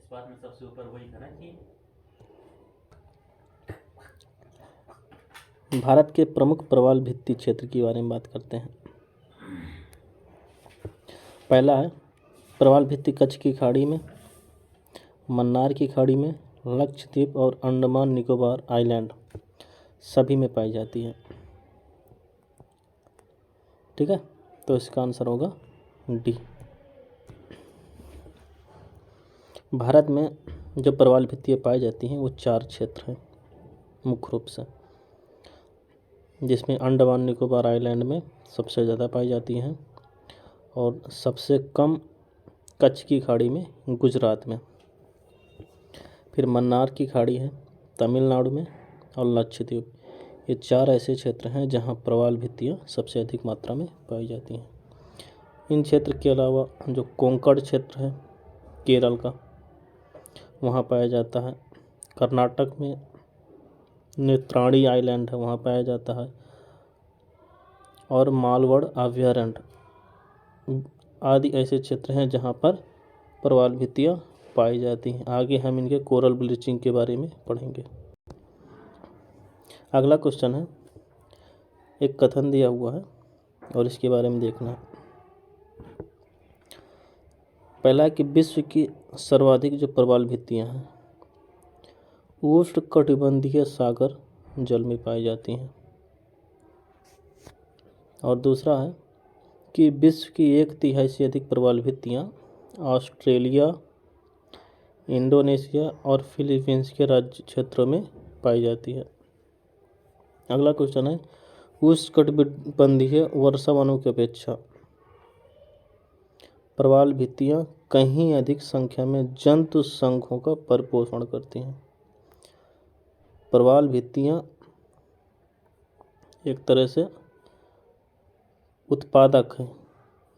इस बात में सबसे ऊपर वही था ना कि भारत के प्रमुख प्रवाल भित्ति क्षेत्र के बारे में बात करते हैं। पहला है प्रवाल भित्ति कच्छ की खाड़ी में, मन्नार की खाड़ी में, लक्षद्वीप और अंडमान निकोबार आइलैंड सभी में पाई जाती है। ठीक है, तो इसका आंसर होगा डी। भारत में जो प्रवाल भित्तियाँ पाई जाती हैं वो 4 क्षेत्र हैं मुख्य रूप से, जिसमें अंडमान निकोबार आइलैंड में सबसे ज़्यादा पाई जाती हैं और सबसे कम कच्छ की खाड़ी में गुजरात में, फिर मन्नार की खाड़ी है तमिलनाडु में और लक्षद्वीप। ये 4 ऐसे क्षेत्र हैं जहां प्रवाल भित्तियाँ सबसे अधिक मात्रा में पाई जाती हैं। इन क्षेत्र के अलावा जो कोंकण क्षेत्र है केरल का, वहाँ पाया जाता है। कर्नाटक में नेत्राणी आइलैंड है, वहाँ पाया जाता है। और मालवड़ अभयारण्य आदि ऐसे क्षेत्र हैं जहाँ पर प्रवाल भित्तियाँ पाई जाती हैं। आगे हम इनके कोरल ब्लीचिंग के बारे में पढ़ेंगे। अगला क्वेश्चन है, एक कथन दिया हुआ है और इसके बारे में देखना है। पहला है कि विश्व की सर्वाधिक जो प्रवाल भित्तियाँ हैं उष्णकटिबंधीय सागर जल में पाई जाती हैं। और दूसरा है कि विश्व की 1/3 से अधिक प्रवाल भित्तियाँ ऑस्ट्रेलिया, इंडोनेशिया और फिलीपींस के राज्य क्षेत्रों में पाई जाती है। अगला क्वेश्चन है, उष्णकटिबंधीय वर्षावनों की अपेक्षा प्रवाल भित्तियाँ कहीं अधिक संख्या में जंतु संघों का परिपोषण करती हैं। प्रवाल भित्तियाँ एक तरह से उत्पादक हैं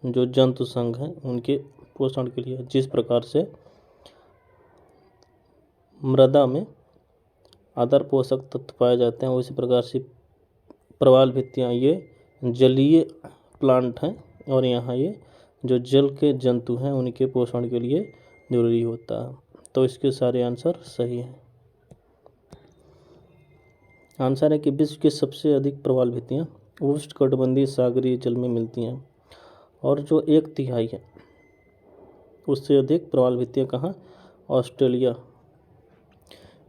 जो जंतु संघ हैं उनके पोषण के लिए। जिस प्रकार से मृदा में अदर पोषक तत्व पाए जाते हैं, उसी प्रकार से प्रवाल भित्तियाँ ये जलीय प्लांट हैं और यहाँ ये जो जल के जंतु हैं उनके पोषण के लिए जरूरी होता है। तो इसके सारे आंसर सही हैं। आंसर है कि विश्व की सबसे अधिक प्रवाल भित्तियाँ उष्णकटिबंधीय सागरीय जल में मिलती हैं और जो 1/3 है उससे अधिक प्रवाल भित्तियाँ कहाँ, ऑस्ट्रेलिया,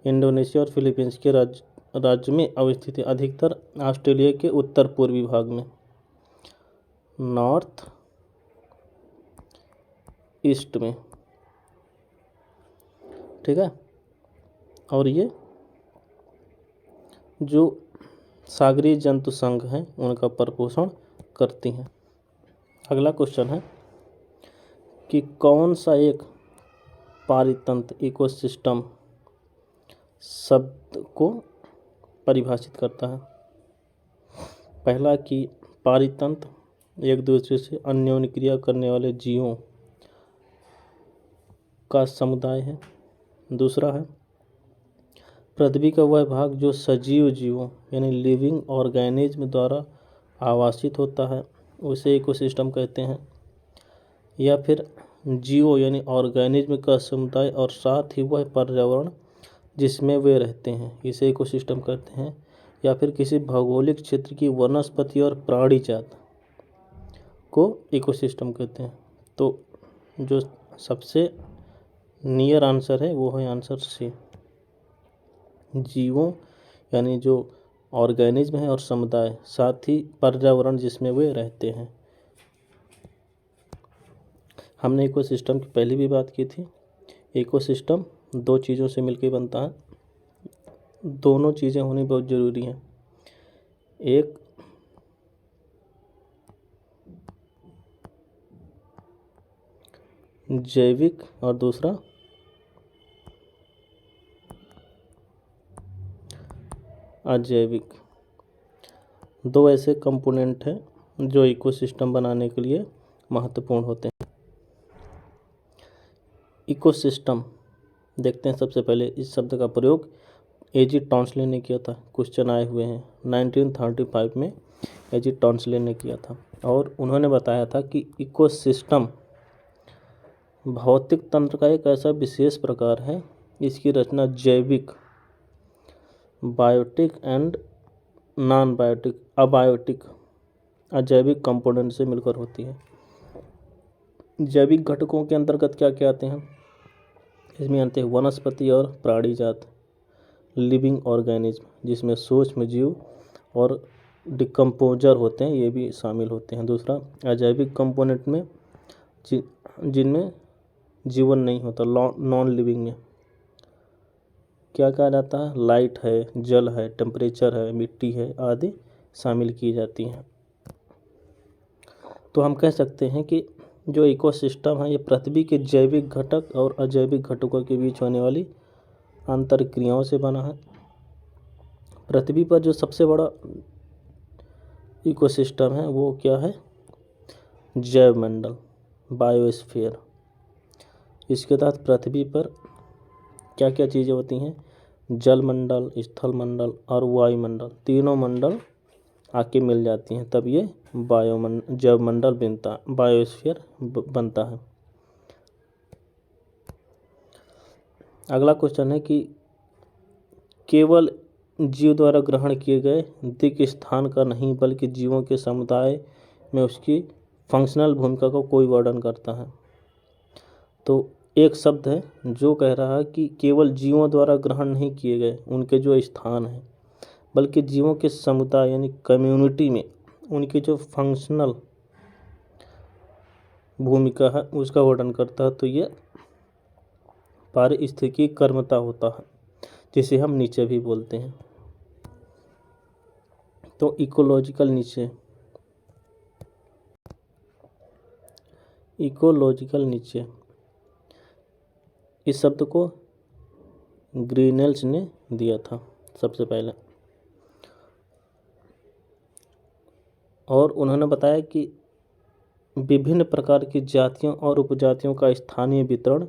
इंडोनेशिया और फिलीपींस के राज्य में अवस्थित है। अधिकतर ऑस्ट्रेलिया के उत्तर पूर्वी भाग में, नॉर्थ ईस्ट में। ठीक है, और ये जो सागरीय जंतु संघ हैं उनका परिपोषण करती हैं। अगला क्वेश्चन है कि कौन सा एक पारितंत्र इकोसिस्टम शब्द को परिभाषित करता है। पहला कि पारितंत्र एक दूसरे से अन्योन्य क्रिया करने वाले जीवों का समुदाय है। दूसरा है पृथ्वी का वह भाग जो सजीव जीवों यानी लिविंग ऑर्गेनिज्म द्वारा आवासित होता है, उसे इकोसिस्टम कहते हैं। या फिर जीवों यानी ऑर्गेनिज्म का समुदाय और साथ ही वह पर्यावरण जिसमें वे रहते हैं, इसे इकोसिस्टम कहते हैं। या फिर किसी भौगोलिक क्षेत्र की वनस्पति और प्राणी जात को इकोसिस्टम कहते हैं। तो जो सबसे नियर आंसर है वो है आंसर सी, जीवों यानी जो ऑर्गेनिज्म है और समुदाय साथ ही पर्यावरण जिसमें वे रहते हैं। हमने इकोसिस्टम की पहले भी बात की थी। इकोसिस्टम 2 चीज़ों से मिलकर बनता है, दोनों चीज़ें होनी बहुत ज़रूरी हैं। एक जैविक और दूसरा अजैविक। 2 ऐसे कंपोनेंट हैं जो इकोसिस्टम बनाने के लिए महत्वपूर्ण होते हैं। इकोसिस्टम देखते हैं। सबसे पहले इस शब्द का प्रयोग एजी टॉन्सले ने किया था। क्वेश्चन आए हुए हैं 1935 में एजी टॉन्सले ने किया था और उन्होंने बताया था कि इकोसिस्टम भौतिक तंत्र का एक ऐसा विशेष प्रकार है, इसकी रचना जैविक, biotic and non biotic, abiotic, अजैविक कंपोनेंट से मिलकर होती है। जैविक घटकों के अंतर्गत क्या क्या आते हैं? इसमें आते हैं वनस्पति और प्राणी जात, लिविंग ऑर्गेनिज्म, जिसमें सूक्ष्म जीव और डिकम्पोजर होते हैं, ये भी शामिल होते हैं। दूसरा, अजैविक कंपोनेंट में जिनमें जीवन नहीं होता, नॉन लिविंग में क्या कहा जाता है? लाइट है, जल है, टेम्परेचर है, मिट्टी है आदि शामिल की जाती हैं। तो हम कह सकते हैं कि जो इकोसिस्टम है ये पृथ्वी के जैविक घटक और अजैविक घटकों के बीच होने वाली अंतर क्रियाओं से बना है। पृथ्वी पर जो सबसे बड़ा इकोसिस्टम है वो क्या है? जैवमंडल, बायोस्फीयर। इसके तहत पृथ्वी पर क्या क्या चीज़ें होती हैं? जलमंडल, स्थलमंडल और वायुमंडल, तीनों मंडल आके मिल जाती हैं, तब ये जैवमंडल बनता, बायोस्फीयर बनता है। अगला क्वेश्चन है कि केवल जीव द्वारा ग्रहण किए गए दिक् स्थान का नहीं बल्कि जीवों के समुदाय में उसकी फंक्शनल भूमिका को कोई वर्णन करता है। तो एक शब्द है जो कह रहा है कि केवल जीवों द्वारा ग्रहण नहीं किए गए उनके जो स्थान हैं, बल्कि जीवों के समुदाय यानी कम्युनिटी में उनकी जो फंक्शनल भूमिका है उसका वर्णन करता है। तो ये पारिस्थितिकी कर्मता होता है, जिसे हम नीचे भी बोलते हैं। तो इकोलॉजिकल नीचे, इकोलॉजिकल नीचे इस शब्द को ग्रीनेल्स ने दिया था सबसे पहले, और उन्होंने बताया कि विभिन्न प्रकार की जातियों और उपजातियों का स्थानीय वितरण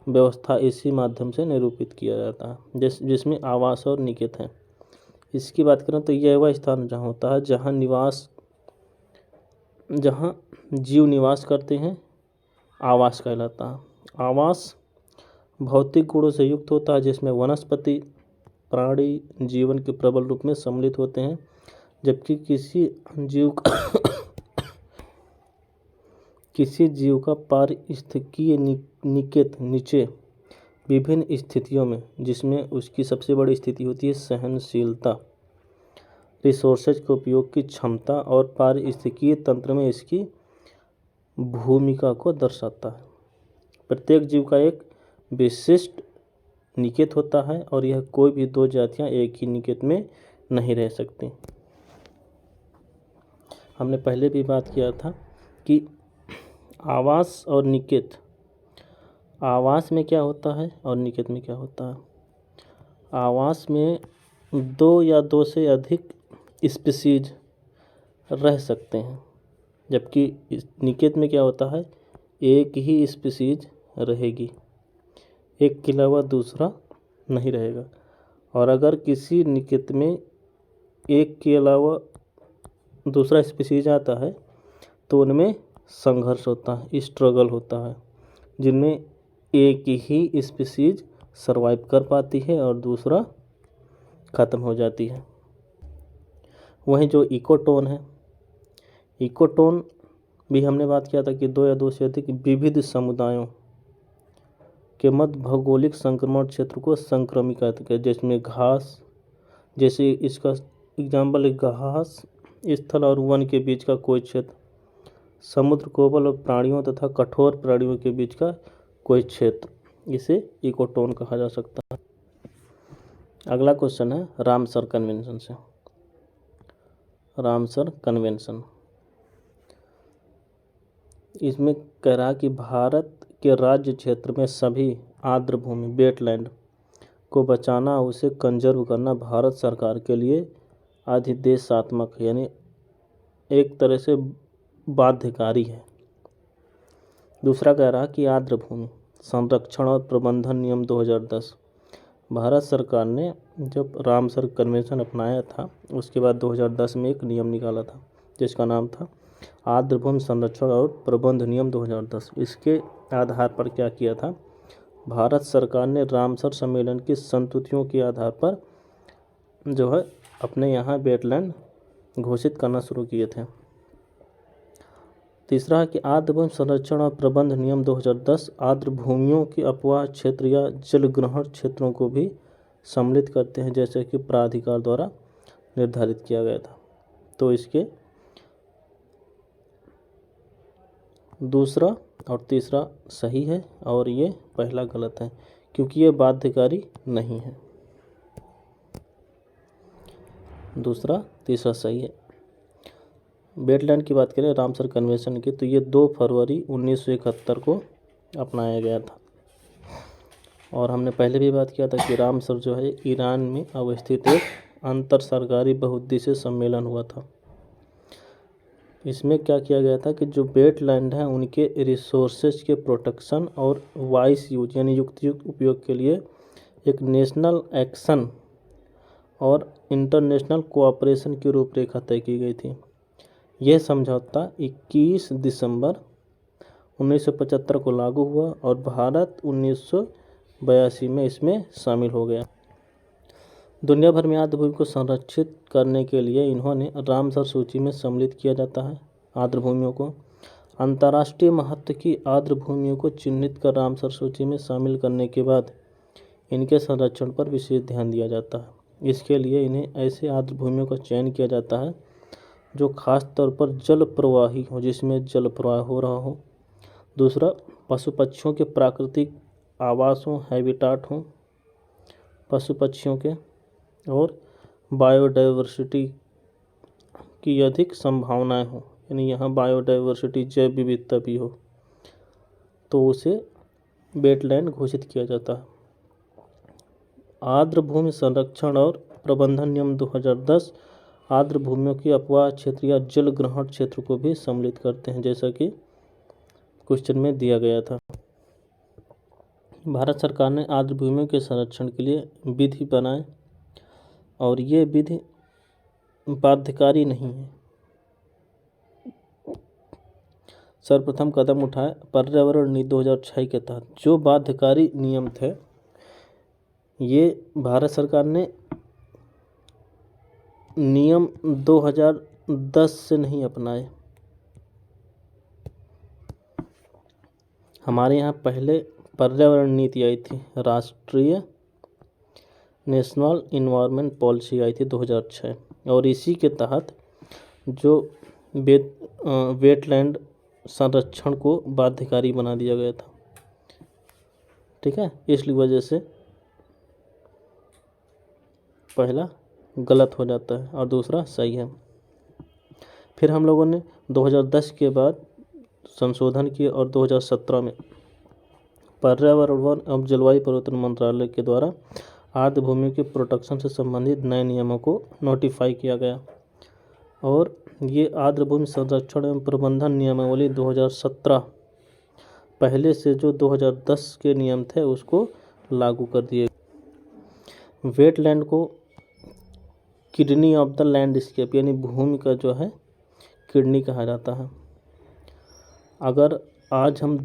व्यवस्था इसी माध्यम से निरूपित किया जाता है, जिसमें आवास और निकेत हैं। इसकी बात करें तो यह वह स्थान जहाँ होता है जहाँ जीव निवास करते हैं, आवास कहलाता है। आवास भौतिक गुणों से युक्त होता है, जिसमें वनस्पति प्राणी जीवन के प्रबल रूप में सम्मिलित होते हैं, जबकि किसी जीव का पारिस्थितिकीय निकेत नीचे विभिन्न स्थितियों में, जिसमें उसकी सबसे बड़ी स्थिति होती है सहनशीलता, रिसोर्सेज के उपयोग की क्षमता और पारिस्थितिकीय तंत्र में इसकी भूमिका को दर्शाता है। प्रत्येक जीव का एक विशिष्ट निकेत होता है और यह कोई भी दो जातियां एक ही निकेत में नहीं रह सकती। हमने पहले भी बात किया था कि आवास और निकेत, आवास में क्या होता है और निकेत में क्या होता है। आवास में दो या दो से अधिक स्पीसीज रह सकते हैं, जबकि निकेत में क्या होता है? एक ही स्पीसीज रहेगी, एक के अलावा दूसरा नहीं रहेगा। और अगर किसी निकेत में एक के अलावा दूसरा स्पीसीज आता है तो उनमें संघर्ष होता है, स्ट्रगल होता है, जिनमें एक ही स्पीसीज सरवाइव कर पाती है और दूसरा ख़त्म हो जाती है। वहीं जो इकोटोन है, इकोटोन भी हमने बात किया था कि दो या दो से अधिक विविध समुदायों के मध्य भौगोलिक संक्रमण क्षेत्र को संक्रमित कहते हैं, जिसमें घास, जैसे इसका एग्जाम्पल है घास, स्थल और वन के बीच का कोई क्षेत्र, समुद्र कोमल और प्राणियों तथा कठोर प्राणियों के बीच का कोई क्षेत्र, इसे इकोटोन कहा जा सकता है। अगला क्वेश्चन है रामसर कन्वेंशन से। रामसर कन्वेंशन इसमें कह रहा कि भारत के राज्य क्षेत्र में सभी आर्द्र भूमि वेटलैंड को बचाना, उसे कंजर्व करना भारत सरकार के लिए अधिदेशात्मक यानी एक तरह से बाध्यकारी है। दूसरा कह रहा कि आर्द्र भूमि संरक्षण और प्रबंधन नियम 2010, भारत सरकार ने जब रामसर कन्वेंशन अपनाया था उसके बाद 2010 में एक नियम निकाला था जिसका नाम था आर्द्र भूमि संरक्षण और प्रबंध नियम 2010। इसके आधार पर क्या किया था, भारत सरकार ने रामसर सम्मेलन की संस्तुतियों के आधार पर जो है अपने यहाँ वेटलैंड घोषित करना शुरू किए थे। तीसरा है कि आर्द्र भूमि संरक्षण और प्रबंध नियम 2010 आर्द्र भूमियों के अपवाह क्षेत्र या जलग्रहण क्षेत्रों को भी सम्मिलित करते हैं, जैसे कि प्राधिकार द्वारा निर्धारित किया गया था। तो इसके दूसरा और तीसरा सही है और ये पहला गलत है, क्योंकि ये बाध्यकारी नहीं है। दूसरा तीसरा सही है। वेटलैंड की बात करें रामसर कन्वेंशन की, तो ये 2 फरवरी 1971 को अपनाया गया था। और हमने पहले भी बात किया था कि रामसर जो है ईरान में अवस्थित एक अंतर सरकारी बहुउद्देशीय सम्मेलन हुआ था। इसमें क्या किया गया था कि जो वेटलैंड हैं उनके रिसोर्सेज के प्रोटेक्शन और वाइस यूज यानी युक्त उपयोग के लिए एक नेशनल एक्शन और इंटरनेशनल कोऑपरेशन की रूपरेखा तय की गई थी। यह समझौता 21 दिसंबर 1975 को लागू हुआ और भारत 1982 में इसमें शामिल हो गया। दुनिया भर में आर्द्र भूमि को संरक्षित करने के लिए इन्होंने रामसर सूची में सम्मिलित किया जाता है। आर्द्र भूमियों को अंतर्राष्ट्रीय महत्व की आर्द्र भूमियों को चिन्हित कर रामसर सूची में शामिल करने के बाद इनके संरक्षण पर विशेष ध्यान दिया जाता है। इसके लिए इन्हें ऐसे आर्द्र भूमियों का चयन किया जाता है जो खास तौर पर जल प्रवाही हो, जिसमें जल प्रवाह हो रहा हो। दूसरा, पशु पक्षियों के प्राकृतिक आवास हों, हैबिटाट हों पशु पक्षियों के, और बायोडाइवर्सिटी की अधिक संभावनाएं हों, यानी यहाँ बायोडाइवर्सिटी जैव विविधता भी हो, तो उसे वेटलैंड घोषित किया जाता है। आर्द्र भूमि संरक्षण और प्रबंधन नियम 2010 आर्द्र भूमियों की अपवाह क्षेत्र या जल ग्रहण क्षेत्र को भी सम्मिलित करते हैं, जैसा कि क्वेश्चन में दिया गया था। भारत सरकार ने आर्द्र भूमियों के संरक्षण के लिए विधि बनाए और ये विधि बाध्यकारी नहीं है। सर्वप्रथम कदम उठाए पर्यावरण नीति 2006 के तहत जो बाध्यकारी नियम थे, ये भारत सरकार ने नियम 2010 से नहीं अपनाए। हमारे यहाँ पहले पर्यावरण नीति आई थी, राष्ट्रीय नेशनल इन्वायरमेंट पॉलिसी आई थी 2006, और इसी के तहत जो वेटलैंड संरक्षण को बाध्यकारी बना दिया गया था। ठीक है, इसलिए वजह से पहला गलत हो जाता है और दूसरा सही है। फिर हम लोगों ने 2010 के बाद संशोधन किए और 2017 में पर्यावरण वन एवं जलवायु परिवर्तन मंत्रालय के द्वारा आर्द्र भूमि के प्रोटेक्शन से संबंधित नए नियमों को नोटिफाई किया गया और ये आर्द्र भूमि संरक्षण एवं प्रबंधन नियमावली 2017 पहले से जो 2010 के नियम थे उसको लागू कर दिए। वेटलैंड को किडनी ऑफ द लैंडस्केप यानी भूमि का जो है किडनी कहा जाता है। अगर आज हम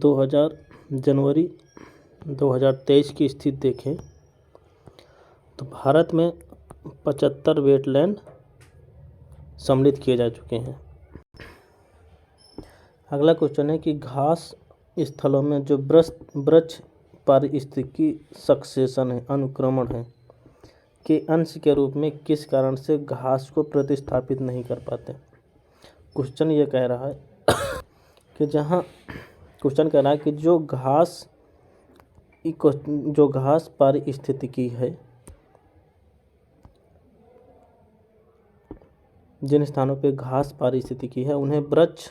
जनवरी 2023 की स्थिति देखें तो भारत में 75 वेटलैंड सम्मिलित किए जा चुके हैं। अगला क्वेश्चन है कि घास स्थलों में जो वृक्ष पारिस्थितिकी सक्सेशन है, अनुक्रमण है, के अंश के रूप में किस कारण से घास को प्रतिस्थापित नहीं कर पाते। क्वेश्चन ये कह रहा है कि जो घास पारिस्थितिकी है, जिन स्थानों पे घास पारिस्थितिकी है उन्हें वृक्ष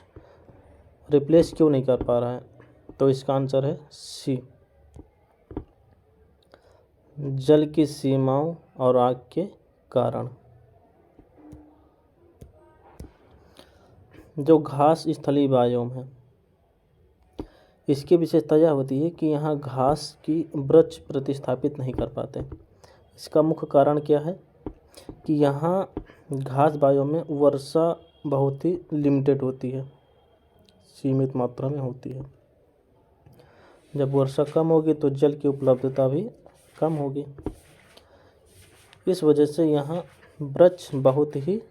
रिप्लेस क्यों नहीं कर पा रहा है, तो इसका आंसर है सी, जल की सीमाओं और आग के कारण। जो घास स्थलीय बायोम है इसकी विशेषता यह होती है कि यहाँ घास की वृक्ष प्रतिस्थापित नहीं कर पाते। इसका मुख्य कारण क्या है कि यहाँ घास बायोम में वर्षा बहुत ही लिमिटेड होती है, सीमित मात्रा में होती है। जब वर्षा कम होगी तो जल की उपलब्धता भी कम होगी। इस वजह से यहाँ वृक्ष बहुत ही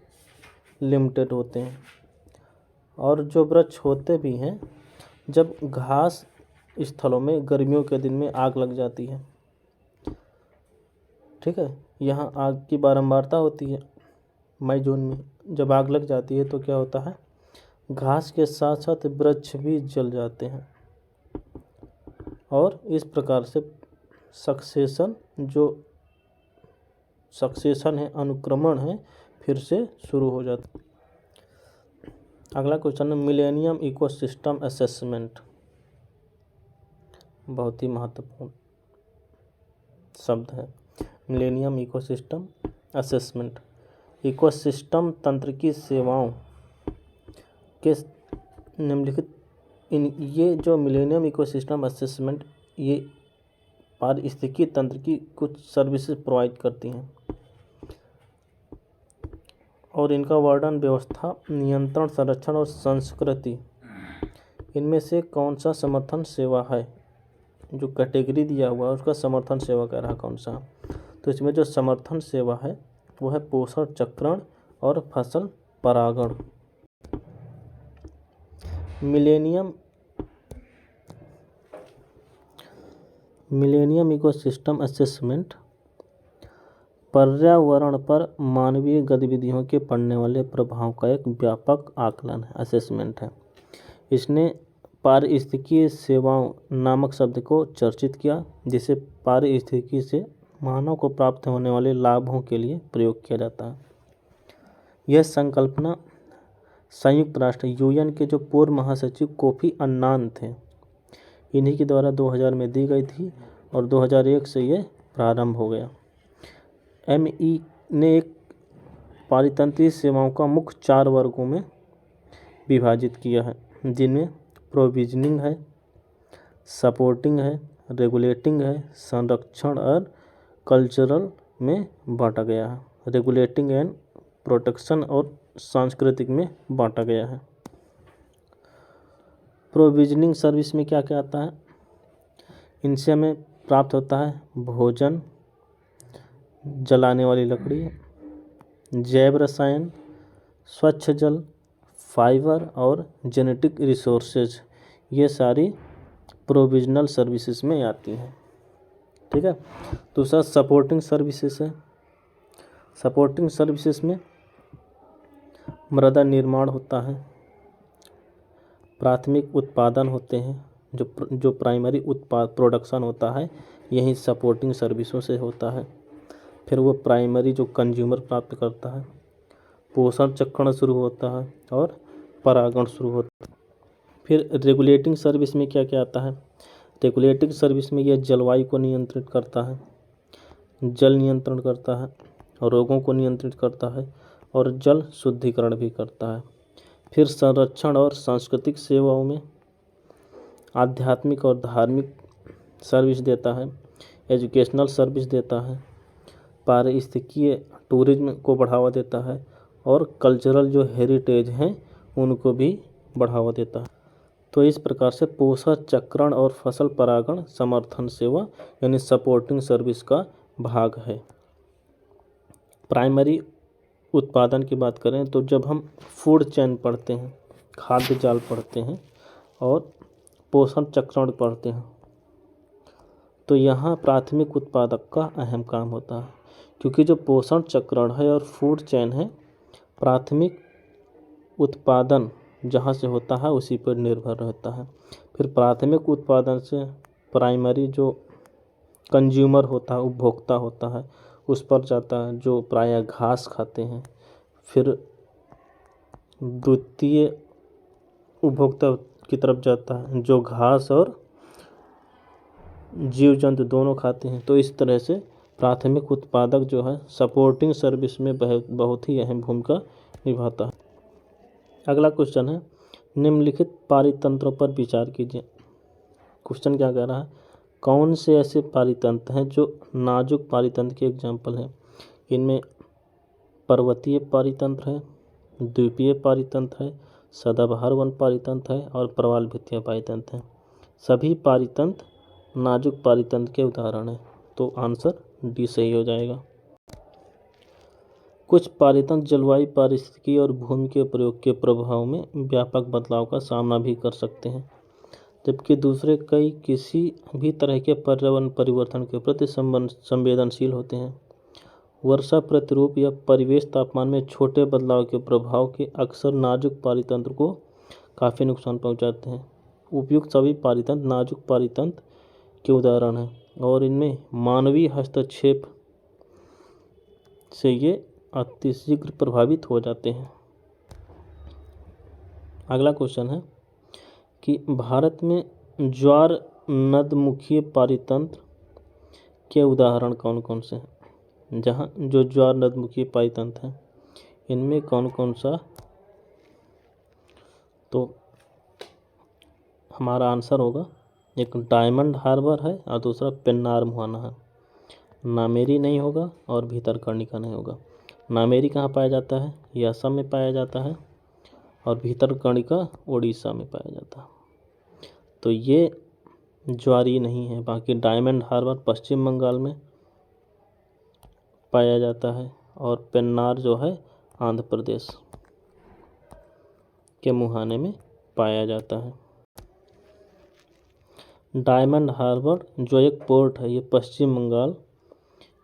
लिमिटेड होते हैं। और जो वृक्ष होते भी हैं, जब घास स्थलों में गर्मियों के दिन में आग लग जाती है, ठीक है, यहाँ आग की बारंबारता होती है। मई जून में जब आग लग जाती है तो क्या होता है, घास के साथ साथ वृक्ष भी जल जाते हैं। और इस प्रकार से सक्सेशन है, अनुक्रमण है, फिर से शुरू हो जाता है। अगला क्वेश्चन है मिलेनियम इकोसिस्टम असेसमेंट। बहुत ही महत्वपूर्ण शब्द है मिलेनियम इकोसिस्टम असेसमेंट। इकोसिस्टम तंत्र की सेवाओं के निम्नलिखित ये जो मिलेनियम इकोसिस्टम असेसमेंट, ये पारिस्थितिकी तंत्र की कुछ सर्विसेज प्रोवाइड करती हैं और इनका वर्णन, व्यवस्था, नियंत्रण, संरक्षण और संस्कृति, इनमें से कौन सा समर्थन सेवा है। जो कैटेगरी दिया हुआ है उसका समर्थन सेवा कह रहा कौन सा। तो इसमें जो समर्थन सेवा है वो है पोषण चक्रण और फसल परागण। मिलेनियम इकोसिस्टम असेसमेंट पर्यावरण पर मानवीय गतिविधियों के पड़ने वाले प्रभाव का एक व्यापक आकलन है, असेसमेंट है। इसने पारिस्थितिकीय सेवाओं नामक शब्द को चर्चित किया, जिसे पारिस्थितिकी से मानव को प्राप्त होने वाले लाभों के लिए प्रयोग किया जाता है। यह संकल्पना संयुक्त राष्ट्र यूएन के जो पूर्व महासचिव कोफी अन्नान थे, इन्हीं के द्वारा 2000 में दी गई थी और 2001 से ये प्रारंभ हो गया। एमई ने एक पारितंत्रीय सेवाओं का मुख्य 4 वर्गों में विभाजित किया है, जिनमें प्रोविजनिंग है, सपोर्टिंग है, रेगुलेटिंग है, संरक्षण और कल्चरल में बांटा गया है। रेगुलेटिंग एंड प्रोटेक्शन और सांस्कृतिक में बांटा गया है। प्रोविजनिंग सर्विस में क्या क्या आता है, इनसे हमें प्राप्त होता है भोजन, जलाने वाली लकड़ी, जैव रसायन, स्वच्छ जल, फाइबर और जेनेटिक रिसोर्सेज, ये सारी प्रोविजनल सर्विसेज में आती हैं। ठीक है। दूसरा सपोर्टिंग सर्विसेज है। सपोर्टिंग सर्विसेज में मृदा निर्माण होता है, प्राथमिक उत्पादन होते हैं, जो प्राइमरी प्रोडक्शन होता है यही सपोर्टिंग सर्विसों से होता है। फिर वो प्राइमरी जो कंज्यूमर प्राप्त करता है, पोषण चक्रण शुरू होता है और परागण शुरू होता है। फिर रेगुलेटिंग सर्विस में क्या क्या आता है, रेगुलेटिंग सर्विस में यह जलवायु को नियंत्रित करता है, जल नियंत्रण करता है, रोगों को नियंत्रित करता है और जल शुद्धिकरण भी करता है। फिर संरक्षण और सांस्कृतिक सेवाओं में आध्यात्मिक और धार्मिक सर्विस देता है, एजुकेशनल सर्विस देता है, पारिस्थितिकीय टूरिज्म को बढ़ावा देता है और कल्चरल जो हेरिटेज हैं उनको भी बढ़ावा देता है। तो इस प्रकार से पोषण चक्रण और फसल परागण समर्थन सेवा यानी सपोर्टिंग सर्विस का भाग है। प्राइमरी उत्पादन की बात करें तो जब हम फूड चेन पढ़ते हैं, खाद्य जाल पढ़ते हैं और पोषण चक्रण पढ़ते हैं, तो यहाँ प्राथमिक उत्पादक का अहम काम होता है, क्योंकि जो पोषण चक्रण है और फूड चेन है, प्राथमिक उत्पादन जहाँ से होता है उसी पर निर्भर रहता है। फिर प्राथमिक उत्पादन से प्राइमरी जो कंज्यूमर होता है, उपभोक्ता होता है, उस पर जाता है जो प्रायः घास खाते हैं। फिर द्वितीय उपभोक्ता की तरफ जाता है जो घास और जीव जंतु दोनों खाते हैं। तो इस तरह से प्राथमिक उत्पादक जो है सपोर्टिंग सर्विस में बहुत ही अहम भूमिका निभाता है। अगला क्वेश्चन है निम्नलिखित पारितंत्रों पर विचार कीजिए। क्वेश्चन क्या कह रहा है, कौन से ऐसे पारितंत्र हैं जो नाजुक पारितंत्र के एग्जाम्पल हैं। इनमें पर्वतीय पारितंत्र है, द्वीपीय पारितंत्र है, सदाबहार वन पारितंत्र है और प्रवाल भित्तिया पारितंत्र है। सभी पारितंत्र नाजुक पारितंत्र के उदाहरण हैं। तो आंसर डी सही हो जाएगा। कुछ पारितंत्र जलवायु पारिस्थितिकी और भूमि के प्रयोग के प्रभाव में व्यापक बदलाव का सामना भी कर सकते हैं, जबकि दूसरे कई किसी भी तरह के पर्यावरण परिवर्तन के प्रति संवेदनशील होते हैं। वर्षा प्रतिरूप या परिवेश तापमान में छोटे बदलाव के प्रभाव के अक्सर नाजुक पारितंत्र को काफ़ी नुकसान पहुंचाते हैं। उपयुक्त सभी पारितंत्र नाजुक पारितंत्र के उदाहरण हैं और इनमें मानवीय हस्तक्षेप से ये अतिशीघ्र प्रभावित हो जाते हैं। अगला क्वेश्चन है कि भारत में ज्वार नदमुखीय पारितंत्र के उदाहरण कौन कौन से हैं। जहाँ जो ज्वार नदमुखीय पारितंत्र हैं इनमें कौन कौन सा, तो हमारा आंसर होगा एक डायमंड हार्बर है और दूसरा पेन्नार मुहाना है। नामेरी नहीं होगा और भीतरकनिका नहीं होगा। नामेरी कहाँ पाया जाता है, ये असम में पाया जाता है और भीतरकनिका उड़ीसा में पाया जाता है। तो ये ज्वारी नहीं है। बाकी डायमंड हार्बर पश्चिम बंगाल में पाया जाता है और पेन्नार जो है आंध्र प्रदेश के मुहाने में पाया जाता है। डायमंड हार्बर जो एक पोर्ट है ये पश्चिम बंगाल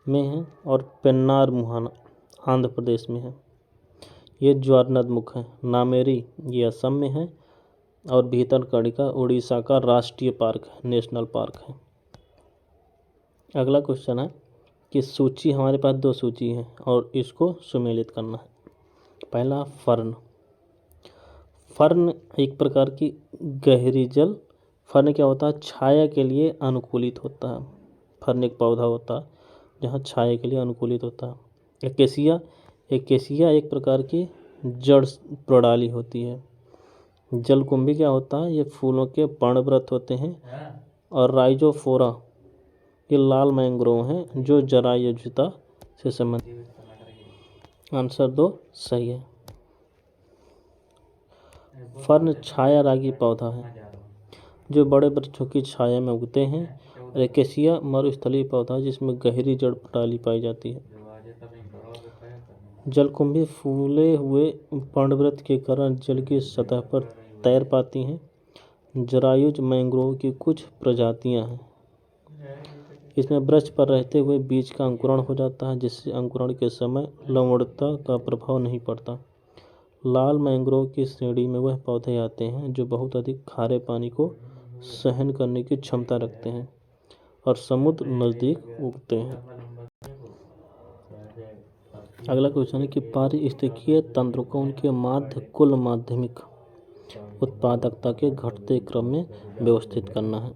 में है और पेन्नार मुहाना आंध्र प्रदेश में है। ये ज्वार नदमुख है। नामेरी ये असम में है और भीतरकनिका उड़ीसा का राष्ट्रीय पार्क है, नेशनल पार्क है। अगला क्वेश्चन है कि सूची, हमारे पास 2 सूची है और इसको सुमेलित करना है। पहला फर्न। फर्न एक प्रकार की गहरी जल, फर्न क्या होता है, छाया के लिए अनुकूलित होता है। फर्न एक पौधा होता है जहाँ छाया के लिए अनुकूलित होता है। एकेसिया एक प्रकार की जड़ प्रणाली होती है। जलकुंभी क्या होता है, ये फूलों के पर्णव्रत होते हैं। और राइजोफोरा ये लाल मैंग्रोव हैं जो जरायुजुता से संबंधित। आंसर 2 सही है। फर्न छायारागी पौधा है जो बड़े वृक्षों की छाया में उगते हैं। और एकेसिया मरुस्थलीय पौधा जिसमें गहरी जड़ प्रणाली पाई जाती है। जलकुंभी फूले हुए पर्णव्रत के कारण जल की सतह पर तैर पाती हैं। जरायुज मैंग्रोव की कुछ प्रजातियां हैं। इसमें वृक्ष पर रहते हुए बीज का अंकुरण हो जाता है, जिससे अंकुरण के समय लवणता का प्रभाव नहीं पड़ता। लाल मैंग्रोव की श्रेणी में वह पौधे आते हैं जो बहुत अधिक खारे पानी को सहन करने की क्षमता रखते हैं और समुद्र नज़दीक उगते हैं। अगला क्वेश्चन है कि पारिस्थितिकीय तंत्र को उनके कुल माध्यमिक उत्पादकता के घटते क्रम में व्यवस्थित करना है।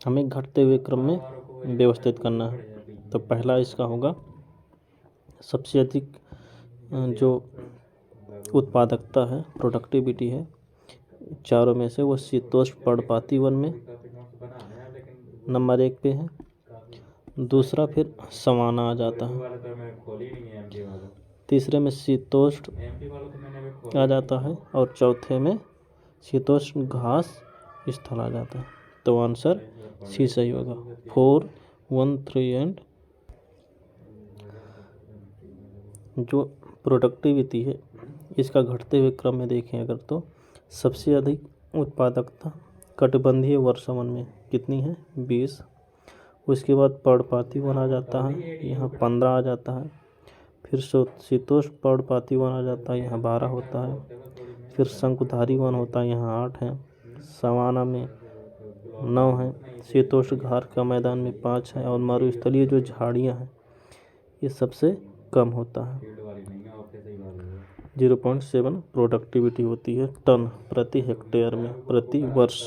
हमें घटते हुए क्रम में व्यवस्थित करना है। तो पहला इसका होगा सबसे अधिक जो उत्पादकता है, प्रोडक्टिविटी है, चारों में से वो शीतोष्ण पर्णपाती वन में नंबर 1 पे है। दूसरा फिर सवाना आ जाता है। तीसरे में शीतोष्ण आ जाता है और चौथे में शीतोष्ण घास स्थल आ जाता है। तो आंसर सी सही होगा। 4, 1, 3 एंड जो प्रोडक्टिविटी है इसका घटते हुए क्रम में देखें अगर तो सबसे अधिक उत्पादकता कटिबंधीय वर्षावन में कितनी है, 20। उसके बाद पर्णपाती वन आ जाता है, यहाँ 15 आ जाता है। फिर शीतोष्ण पर्णपाती वन आ जाता है, यहाँ 12 होता है। फिर शंकुधारी वन होता है, यहाँ 8 है। सवाना में 9 है। शीतोष्ण घास का मैदान में 5 है और मरुस्थलीय जो झाड़ियाँ हैं ये सबसे कम होता है। 0.7 प्रोडक्टिविटी होती है टन प्रति हेक्टेयर में प्रति वर्ष।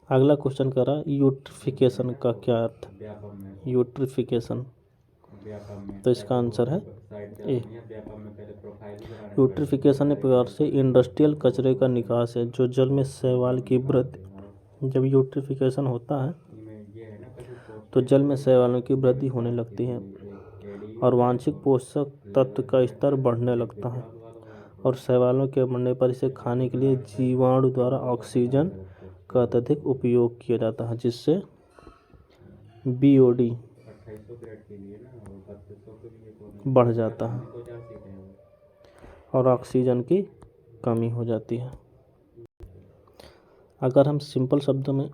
अगला क्वेश्चन करा यूट्रिफिकेशन का क्या अर्थ, यूट्रिफिकेशन। तो इसका आंसर है ए। यूट्रिफिकेशन एक प्रकार से इंडस्ट्रियल कचरे का निकास है जो जल में शैवाल की वृद्धि, जब यूट्रिफिकेशन होता है तो जल में शैवालों की वृद्धि होने लगती है और वांछित पोषक तत्व का स्तर बढ़ने लगता है और शैवालों के बढ़ने पर इसे खाने के लिए जीवाणु द्वारा ऑक्सीजन का अत्यधिक उपयोग किया जाता है, जिससे BOD बढ़ जाता है और ऑक्सीजन की कमी हो जाती है। अगर हम सिंपल शब्दों में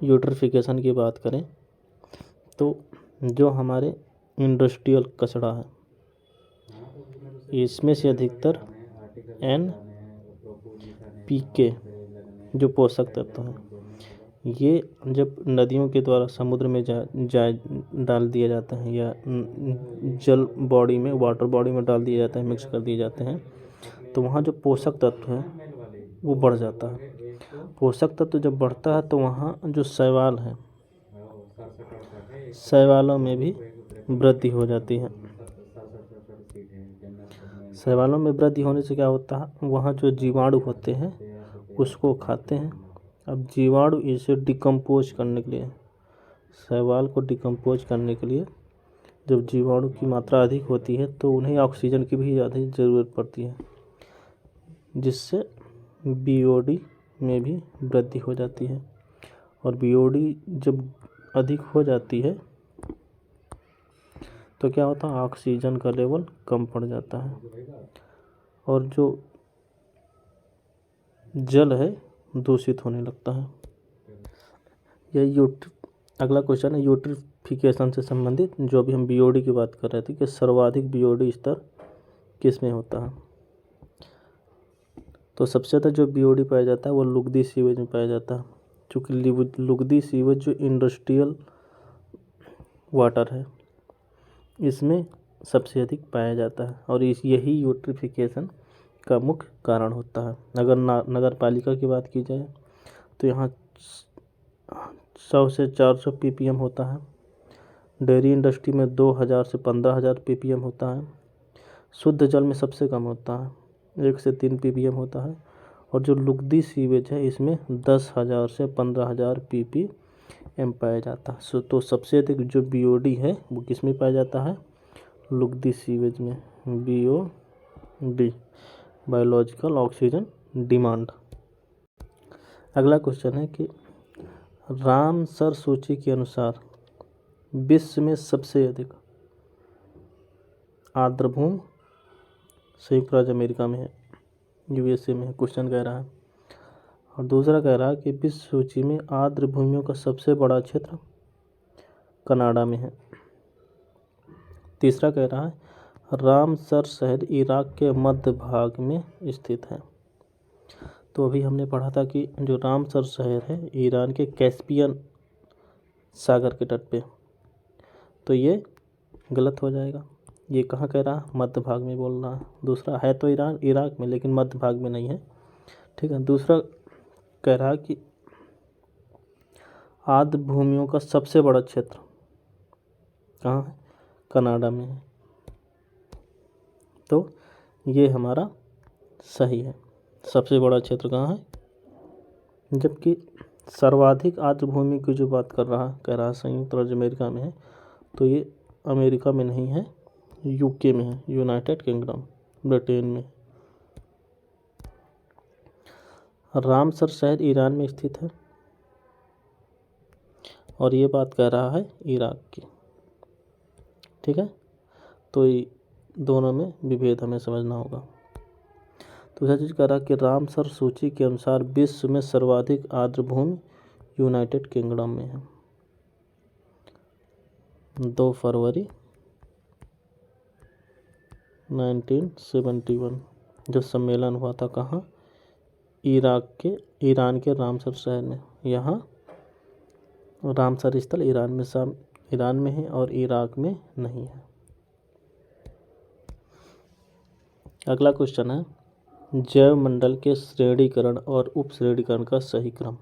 यूट्रिफिकेशन की बात करें तो जो हमारे इंडस्ट्रियल कचरा है, इसमें से अधिकतर NPK जो पोषक तत्व हैं, ये जब नदियों के द्वारा समुद्र में डाल दिए जाते हैं या जल बॉडी में, वाटर बॉडी में डाल दिए जाते हैं, मिक्स कर दिए जाते हैं, तो वहाँ जो पोषक तत्व है वो बढ़ जाता है। पोषक तत्व जब बढ़ता है तो वहाँ जो शैवाल है, शैवालों में भी वृद्धि हो जाती है। शैवालों में वृद्धि होने से क्या होता है, वहाँ जो जीवाणु होते हैं उसको खाते हैं। अब जीवाणु इसे डिकम्पोज करने के लिए, शैवाल को डिकम्पोज करने के लिए जब जीवाणु की मात्रा अधिक होती है तो उन्हें ऑक्सीजन की भी ज़्यादा ज़रूरत पड़ती है, जिससे BOD में भी वृद्धि हो जाती है। और BOD जब अधिक हो जाती है तो क्या होता है, ऑक्सीजन का लेवल कम पड़ जाता है और जो जल है दूषित होने लगता है। यह अगला क्वेश्चन है यूट्रिफिकेशन से संबंधित, जो अभी हम BOD की बात कर रहे थे कि सर्वाधिक BOD स्तर किस में होता है। तो सबसे ज़्यादा जो BOD पाया जाता है वो लुगदी सीवेज में पाया जाता है, क्योंकि लुगदी सीवेज जो इंडस्ट्रियल वाटर है इसमें सबसे अधिक पाया जाता है और यही यूट्रिफिकेशन का मुख्य कारण होता है। अगर नगर पालिका की बात की जाए तो यहाँ 100 से 400 ppm होता है। डेयरी इंडस्ट्री में 2000 से 15000 ppm होता है। शुद्ध जल में सबसे कम होता है, 1 से 3 ppm होता है। और जो लुगदी सीवेज है इसमें 10,000 से 15,000 ppm पाया जाता है। तो सबसे अधिक जो BOD है वो किस में पाया जाता है, लुगदी सीवेज में, BOD, बायोलॉजिकल ऑक्सीजन डिमांड। अगला क्वेश्चन है कि रामसर सूची के अनुसार विश्व में सबसे अधिक आर्द्र भूमि संयुक्त राज्य अमेरिका में है, USA में है, क्वेश्चन कह रहा है। और दूसरा कह रहा है कि विश्व सूची में आर्द्र भूमियों का सबसे बड़ा क्षेत्र कनाडा में है। तीसरा कह रहा है रामसर शहर इराक के मध्य भाग में स्थित है। तो अभी हमने पढ़ा था कि जो रामसर शहर है ईरान के कैस्पियन सागर के तट पे, तो ये गलत हो जाएगा। ये कहाँ कह रहा है, मध्य भाग में बोल रहा है। दूसरा है तो इराक में, लेकिन मध्य भाग में नहीं है, ठीक है। दूसरा कह रहा है कि आर्द्र भूमियों का सबसे बड़ा क्षेत्र कहाँ है, कनाडा में है। तो ये हमारा सही है, सबसे बड़ा क्षेत्र कहाँ है। जबकि सर्वाधिक आर्द्र भूमि की जो बात कह रहा है संयुक्त राज्य अमेरिका में है, तो ये अमेरिका में नहीं है, UK में है, यूनाइटेड किंगडम, ब्रिटेन में। रामसर शहर ईरान में स्थित है और ये बात कह रहा है इराक की, ठीक है। तो दोनों में विभेद हमें समझना होगा। दूसरा चीज़ कह रहा कि रामसर सूची के अनुसार विश्व में सर्वाधिक आर्द्र भूमि यूनाइटेड किंगडम में है। 2 फरवरी 1971 जो सम्मेलन हुआ था कहाँ, ईरान के रामसर शहर में। यहाँ रामसर स्थल ईरान में है और इराक में नहीं है। अगला क्वेश्चन है जैव मंडल के श्रेणीकरण और उप श्रेणीकरण का सही क्रम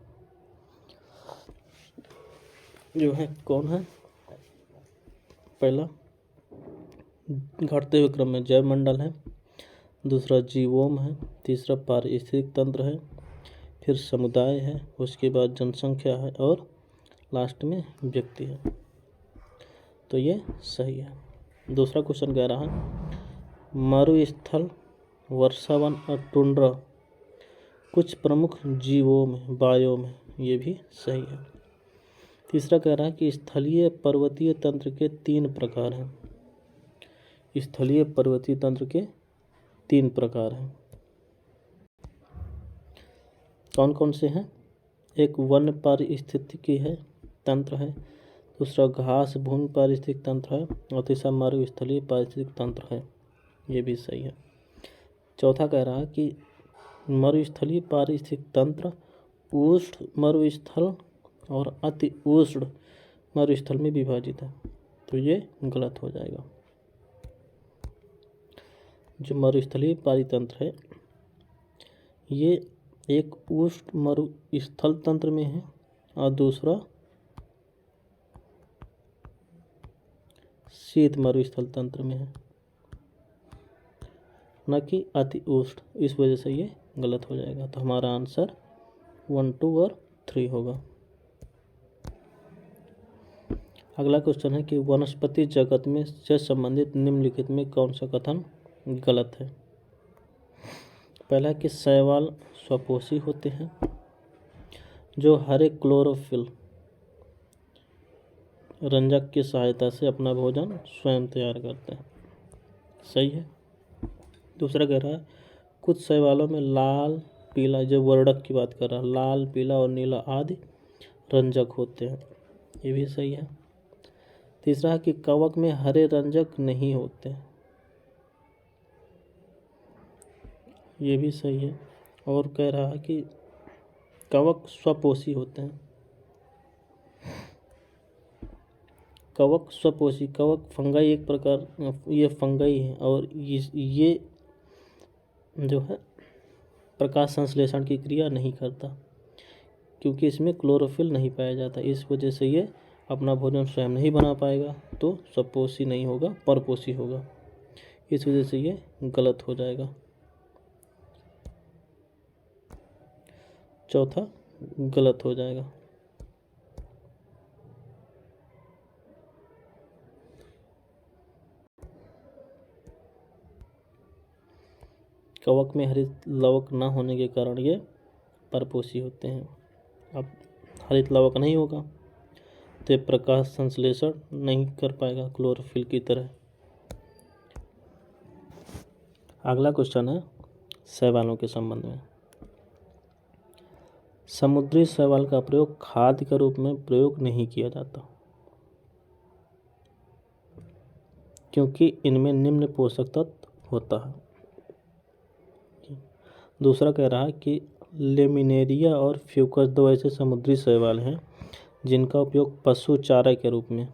जो है कौन है। पहला घटते हुए क्रम में जैव मंडल है, दूसरा जीवोम है, तीसरा पारिस्थितिक तंत्र है, फिर समुदाय है, उसके बाद जनसंख्या है और लास्ट में व्यक्ति है। तो ये सही है। दूसरा क्वेश्चन कह रहा है मरुस्थल, वर्षावन और टुंड्रा कुछ प्रमुख जीवों में, बायों में, ये भी सही है। तीसरा कह रहा है कि स्थलीय पर्वतीय तंत्र के 3 प्रकार हैं। स्थलीय पर्वतीय तंत्र के 3 प्रकार हैं। कौन कौन से हैं? एक वन पारिस्थितिकी है तंत्र है, दूसरा घास भूमि पारिस्थितिक तंत्र है, और तीसरा मरुस्थलीय पारिस्थितिक तंत्र है। ये भी सही है। चौथा कह रहा है कि मरुस्थलीय पारिस्थितिक तंत्र उष्ण मरुस्थल और अति उष्ण मरुस्थल में विभाजित है, तो ये गलत हो जाएगा। जो मरुस्थलीय पारितंत्र है ये एक उष्ण मरुस्थल तंत्र में है और दूसरा शीत मरुस्थल तंत्र में है, न कि अति उष्ण। इस वजह से ये गलत हो जाएगा। तो हमारा आंसर 1, 2 और 3 होगा। अगला क्वेश्चन है कि वनस्पति जगत में से संबंधित निम्नलिखित में कौन सा कथन गलत है? पहला कि शैवाल स्वपोषी होते हैं जो हरे क्लोरोफिल रंजक की सहायता से अपना भोजन स्वयं तैयार करते हैं। सही है। दूसरा कह रहा है कुछ शैवालों में लाल पीला, जो वर्णक की बात कर रहा है, लाल पीला और नीला आदि रंजक होते हैं। ये भी सही है। तीसरा है कि कवक में हरे रंजक नहीं होते। ये भी सही है। और कह रहा है कि कवक स्वपोषी होते हैं। कवक स्वपोषी, कवक फंगाई एक प्रकार, ये फंगाई है और ये जो है प्रकाश संश्लेषण की क्रिया नहीं करता क्योंकि इसमें क्लोरोफिल नहीं पाया जाता। इस वजह से ये अपना भोजन स्वयं नहीं बना पाएगा, तो स्वपोषी नहीं होगा, परपोषी होगा। इस वजह से ये गलत हो जाएगा। चौथा गलत हो जाएगा। कवक में हरित लवक न होने के कारण ये परपोषी होते हैं। अब हरित लवक नहीं होगा तो ये प्रकाश संश्लेषण नहीं कर पाएगा क्लोरोफिल की तरह। अगला क्वेश्चन है शैवालों के संबंध में। समुद्री शैवाल का प्रयोग खाद्य के रूप में प्रयोग नहीं किया जाता क्योंकि इनमें निम्न पोषक तत्व होता है। दूसरा कह रहा है कि लेमिनेरिया और फ्यूकस 2 ऐसे समुद्री शैवाल हैं जिनका उपयोग पशु चारा के रूप में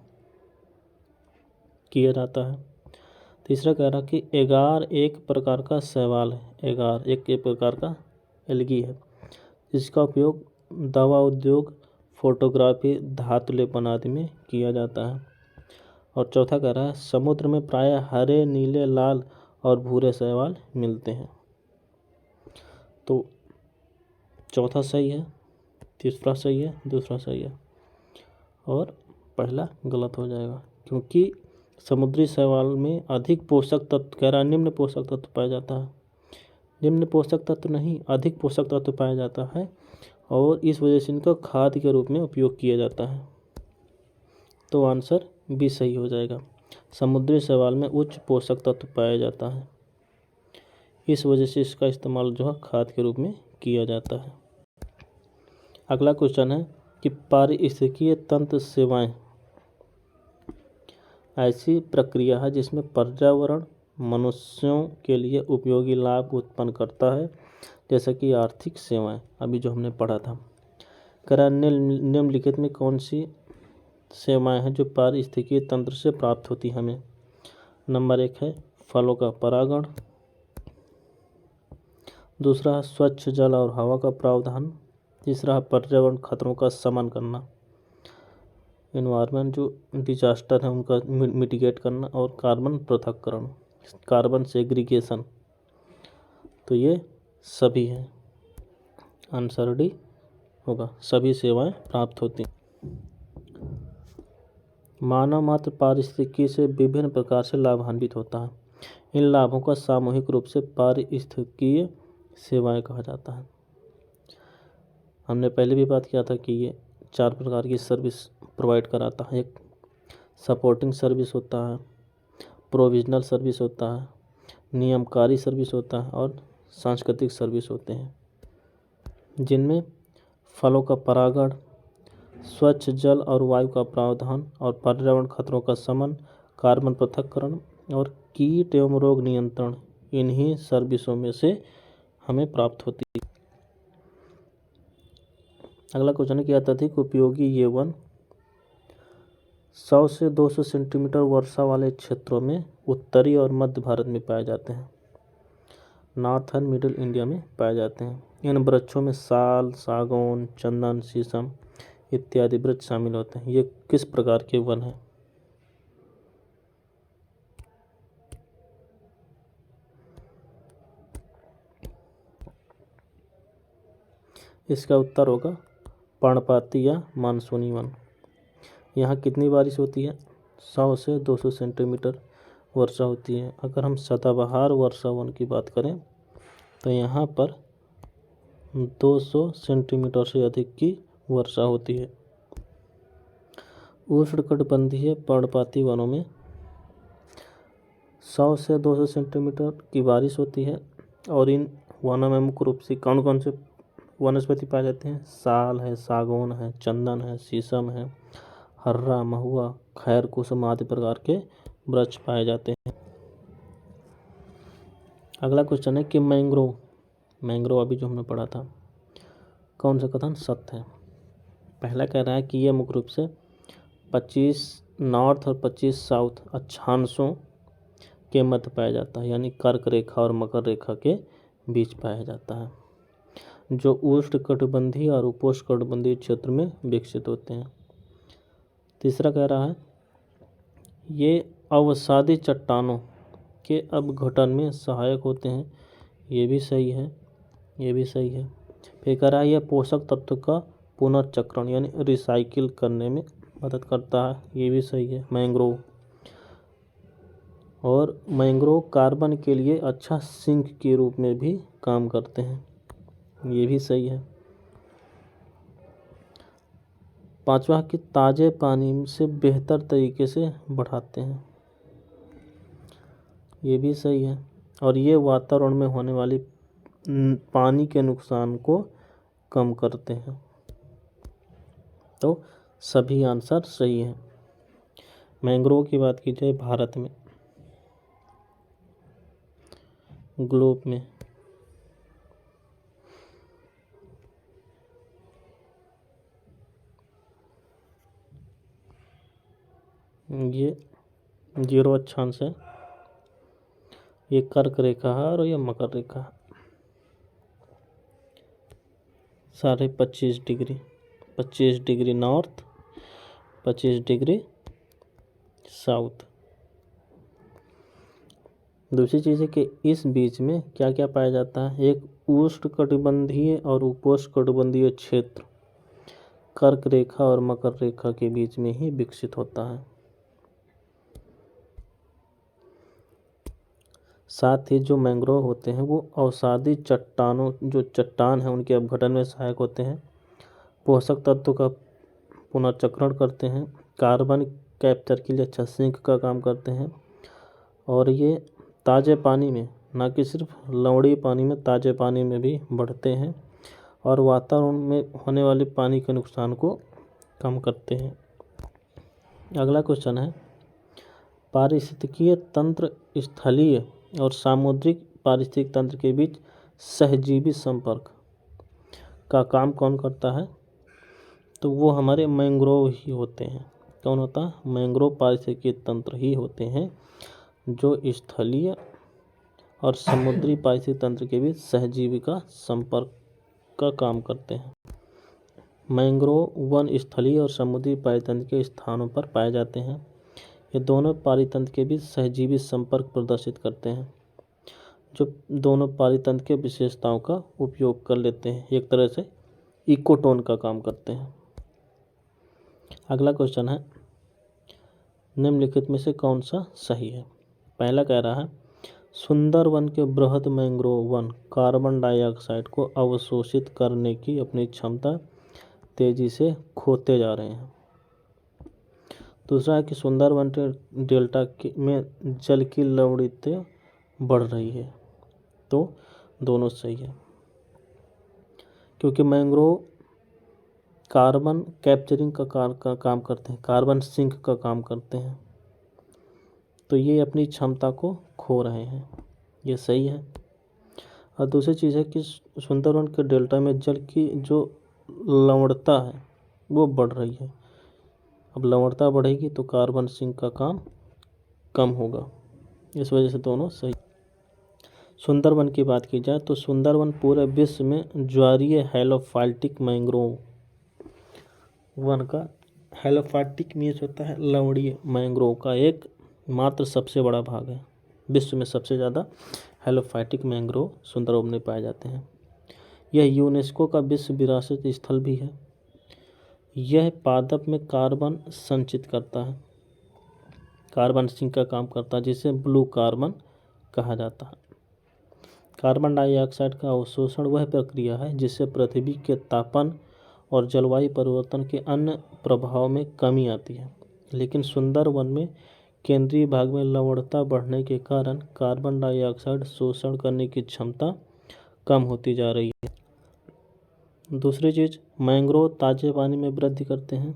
किया जाता है। तीसरा कह रहा है कि एगार एक प्रकार का शैवाल है। एगार एक प्रकार का एल्गी है जिसका उपयोग दवा उद्योग, फोटोग्राफी, धातु लेपन आदि में किया जाता है। और चौथा कह रहा है समुद्र में प्रायः हरे, नीले, लाल और भूरे शैवाल मिलते हैं। तो चौथा सही है, तीसरा सही है, दूसरा सही है और पहला गलत हो जाएगा क्योंकि समुद्री शैवाल में अधिक पोषक तत्व, कह रहा है निम्न पोषक तत्व पाया जाता है। निम्न पोषक तत्व नहीं, अधिक पोषक तत्व पाया जाता है और इस वजह से इनका खाद्य के रूप में उपयोग किया जाता है। तो आंसर भी सही हो जाएगा। समुद्री शैवाल में उच्च पोषक तत्व पाया जाता है, इस वजह से इसका इस्तेमाल जो है खाद्य के रूप में किया जाता है। अगला क्वेश्चन है कि पारिस्थितिकीय तंत्र सेवाएं ऐसी प्रक्रिया है जिसमें पर्यावरण मनुष्यों के लिए उपयोगी लाभ उत्पन्न करता है, जैसा कि आर्थिक सेवाएं, अभी जो हमने पढ़ा था। कह निम्नलिखित में कौन सी सेवाएं हैं जो पारिस्थितिकीय तंत्र से प्राप्त होती हैं हमें? नंबर 1 है फलों का परागण, दूसरा स्वच्छ जल और हवा का प्रावधान, तीसरा पर्यावरण खतरों का शमन करना, एनवायरमेंट जो डिजास्टर है उनका मिटिगेट करना, और कार्बन पृथक्करण, कार्बन सेग्रीगेशन। तो ये सभी हैं, आंसर डी होगा, सभी सेवाएं प्राप्त होती। मानव मात्र पारिस्थितिकी से विभिन्न प्रकार से लाभान्वित होता है। इन लाभों का सामूहिक रूप से पारिस्थितिकीय सेवाएं कहा जाता है। हमने पहले भी बात किया था कि ये 4 प्रकार की सर्विस प्रोवाइड कराता है। एक सपोर्टिंग सर्विस होता है, प्रोविजनल सर्विस होता है, नियमकारी सर्विस होता है और सांस्कृतिक सर्विस होते हैं, जिनमें फलों का परागण, स्वच्छ जल और वायु का प्रावधान और पर्यावरण खतरों का शमन, कार्बन पृथक्करण और कीट एवं रोग नियंत्रण इन्हीं सर्विसों में से हमें प्राप्त होती है। अगला क्वेश्चन है कि अत्यधिक उपयोगी ये वन 100 से 200 सेंटीमीटर वर्षा वाले क्षेत्रों में उत्तरी और मध्य भारत में पाए जाते हैं, नॉर्थ एंड मिडिल इंडिया में पाए जाते हैं। इन वृक्षों में साल, सागौन, चंदन, शीशम इत्यादि वृक्ष शामिल होते हैं। ये किस प्रकार के वन हैं? इसका उत्तर होगा पर्णपाती या मानसूनी वन। यहाँ कितनी बारिश होती है? 100 से 200 सेंटीमीटर वर्षा होती है। अगर हम सदाबहार वर्षा वन की बात करें तो यहाँ पर 200 सेंटीमीटर से अधिक की वर्षा होती है। उष्णकटिबंधीय पर्णपाती वनों में 100 से 200 सेंटीमीटर की बारिश होती है और इन वनों में मुख्य रूप से कौन कौन से वनस्पति पाए जाते हैं? साल है, सागौन है, चंदन है, शीशम है, हर्रा, महुआ, खैर, कुसुम आदि प्रकार के वृक्ष पाए जाते हैं। अगला क्वेश्चन है कि मैंग्रोव अभी जो हमने पढ़ा था, कौन सा कथन सत्य है? पहला कह रहा है कि यह मुख्य रूप से 25 नॉर्थ और 25 साउथ अक्षांशों के मध्य पाया जाता है, यानी कर्क रेखा और मकर रेखा के बीच पाया जाता है, जो उष्णकटिबंधीय और उपोष्णकटिबंधीय क्षेत्र में विकसित होते हैं। तीसरा कह रहा है ये अवसादी चट्टानों के अपघटन में सहायक होते हैं। ये भी सही है, ये भी सही है। फिर कह रहा है यह पोषक तत्व का पुनर्चक्रण यानी रिसाइकिल करने में मदद करता है। ये भी सही है। मैंग्रोव कार्बन के लिए अच्छा सिंक के रूप में भी काम करते हैं। ये भी सही है। पांचवा कि ताजे पानी से बेहतर तरीके से बढ़ाते हैं। ये भी सही है। और ये वातावरण में होने वाली पानी के नुकसान को कम करते हैं। तो सभी आंसर सही हैं। मैंग्रोव की बात की जाए भारत में, ग्लोब में ये 0 अक्षांश है, ये कर्क रेखा है और ये मकर रेखा है। 25 डिग्री नॉर्थ, 25 डिग्री साउथ। दूसरी चीज़ है कि इस बीच में क्या क्या पाया जाता है? एक उष्णकटिबंधीय और उपोष्णकटिबंधीय क्षेत्र कर्क रेखा और मकर रेखा के बीच में ही विकसित होता है। साथ ही जो मैंग्रोव होते हैं वो अवसादी चट्टानों, जो चट्टान है उनके अपघटन में सहायक होते हैं, पोषक तत्वों का पुनर्चक्रण करते हैं, कार्बन कैप्चर के लिए अच्छा सिंक का काम करते हैं और ये ताज़े पानी में, ना कि सिर्फ लवड़ी पानी में, ताज़े पानी में भी बढ़ते हैं और वातावरण में होने वाले पानी के नुकसान को कम करते हैं। अगला क्वेश्चन है पारिस्थितिकीय तंत्र स्थलीय और सामुद्रिक पारिस्थितिक तंत्र के बीच सहजीवी संपर्क का काम कौन करता है? तो वो हमारे मैंग्रोव ही होते हैं। कौन होता है? मैंग्रोव पारिस्थितिकीय तंत्र ही होते हैं जो स्थलीय और समुद्री पारिस्थितिक तंत्र के बीच सहजीवी का संपर्क का काम करते हैं। मैंग्रोव वन स्थलीय और समुद्री पारितंत्र के स्थानों पर पाए जाते हैं। ये दोनों पारितंत्र के बीच सहजीवी संपर्क प्रदर्शित करते हैं, जो दोनों पारितंत्र के विशेषताओं का उपयोग कर लेते हैं, एक तरह से इकोटोन का काम करते हैं। अगला क्वेश्चन है निम्नलिखित में से कौन सा सही है? पहला कह रहा है सुंदरवन के बृहद मैंग्रोव वन कार्बन डाइऑक्साइड को अवशोषित करने की अपनी क्षमता तेजी से खोते जा रहे हैं। दूसरा है कि सुंदरवन डेल्टा में जल की लवणता बढ़ रही है। तो दोनों सही है, क्योंकि मैंग्रोव कार्बन कैप्चरिंग का काम करते हैं, कार्बन सिंक का काम करते हैं, तो ये अपनी क्षमता को खो रहे हैं, ये सही है। और दूसरी चीज़ है कि सुंदरवन के डेल्टा में जल की जो लवणता है वो बढ़ रही है। अब लवणता बढ़ेगी तो कार्बन सिंक का काम कम होगा, इस वजह से दोनों सही। सुंदरवन की बात की जाए तो सुंदरवन पूरे विश्व में ज्वारीय हेलोफाइटिक मैंग्रोव वन का, हेलोफाइटिक मीन्स होता है लवणीय मैंग्रोव का एक मात्र सबसे बड़ा भाग है। विश्व में सबसे ज़्यादा हेलोफाइटिक मैंग्रोव सुंदरवन में पाए जाते हैं। यह यूनेस्को का विश्व विरासत स्थल भी है। यह पादप में कार्बन संचित करता है, कार्बन सिंक का काम करता है, जिसे ब्लू कार्बन कहा जाता है। कार्बन डाइऑक्साइड का अवशोषण वह प्रक्रिया है जिससे पृथ्वी के तापन और जलवायु परिवर्तन के अन्य प्रभाव में कमी आती है। लेकिन सुंदरवन में केंद्रीय भाग में लवणता बढ़ने के कारण कार्बन डाइऑक्साइड शोषण करने की क्षमता कम होती जा रही है। दूसरी चीज़, मैंग्रोव ताजे पानी में वृद्धि करते हैं,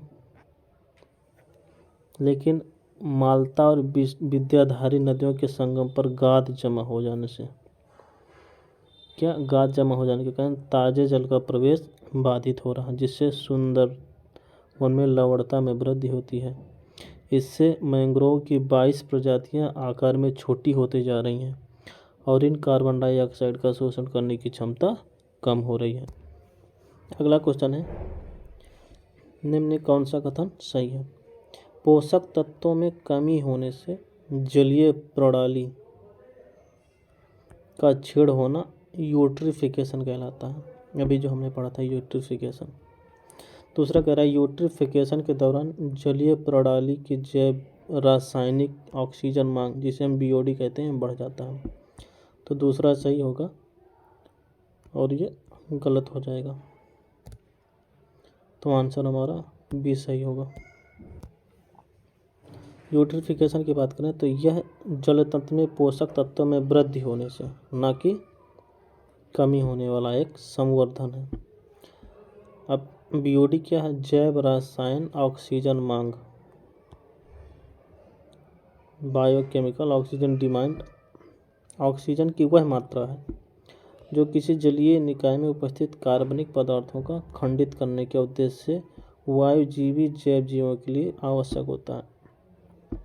लेकिन माल्टा और विद्याधारी नदियों के संगम पर गाद जमा हो जाने से, गाद जमा हो जाने के कारण ताजे जल का प्रवेश बाधित हो रहा है, जिससे सुंदरवन में लवणता में वृद्धि होती है। इससे मैंग्रोव की 22 प्रजातियां आकार में छोटी होती जा रही हैं और इन कार्बन डाइऑक्साइड का शोषण करने की क्षमता कम हो रही है। अगला क्वेश्चन है, निम्न में कौन सा कथन सही है? पोषक तत्वों में कमी होने से जलीय प्रणाली का क्षीण होना यूट्रिफिकेशन कहलाता है। अभी जो हमने पढ़ा था यूट्रिफिकेशन। दूसरा कह रहा है यूट्रिफिकेशन के दौरान जलीय प्रणाली की जैव रासायनिक ऑक्सीजन मांग, जिसे हम बीओडी कहते हैं, बढ़ जाता है। तो दूसरा सही होगा और ये गलत हो जाएगा, तो आंसर हमारा बी सही होगा। यूट्रिफिकेशन की बात करें तो यह जल तंत्र में पोषक तत्वों में वृद्धि होने से, ना कि कमी होने वाला एक संवर्धन है। अब बीओडी क्या है? जैव रसायन ऑक्सीजन मांग, बायोकेमिकल ऑक्सीजन डिमांड। ऑक्सीजन की वह मात्रा है जो किसी जलीय निकाय में उपस्थित कार्बनिक पदार्थों का खंडित करने के उद्देश्य से वायुजीवी जैव जीवों के लिए आवश्यक होता है।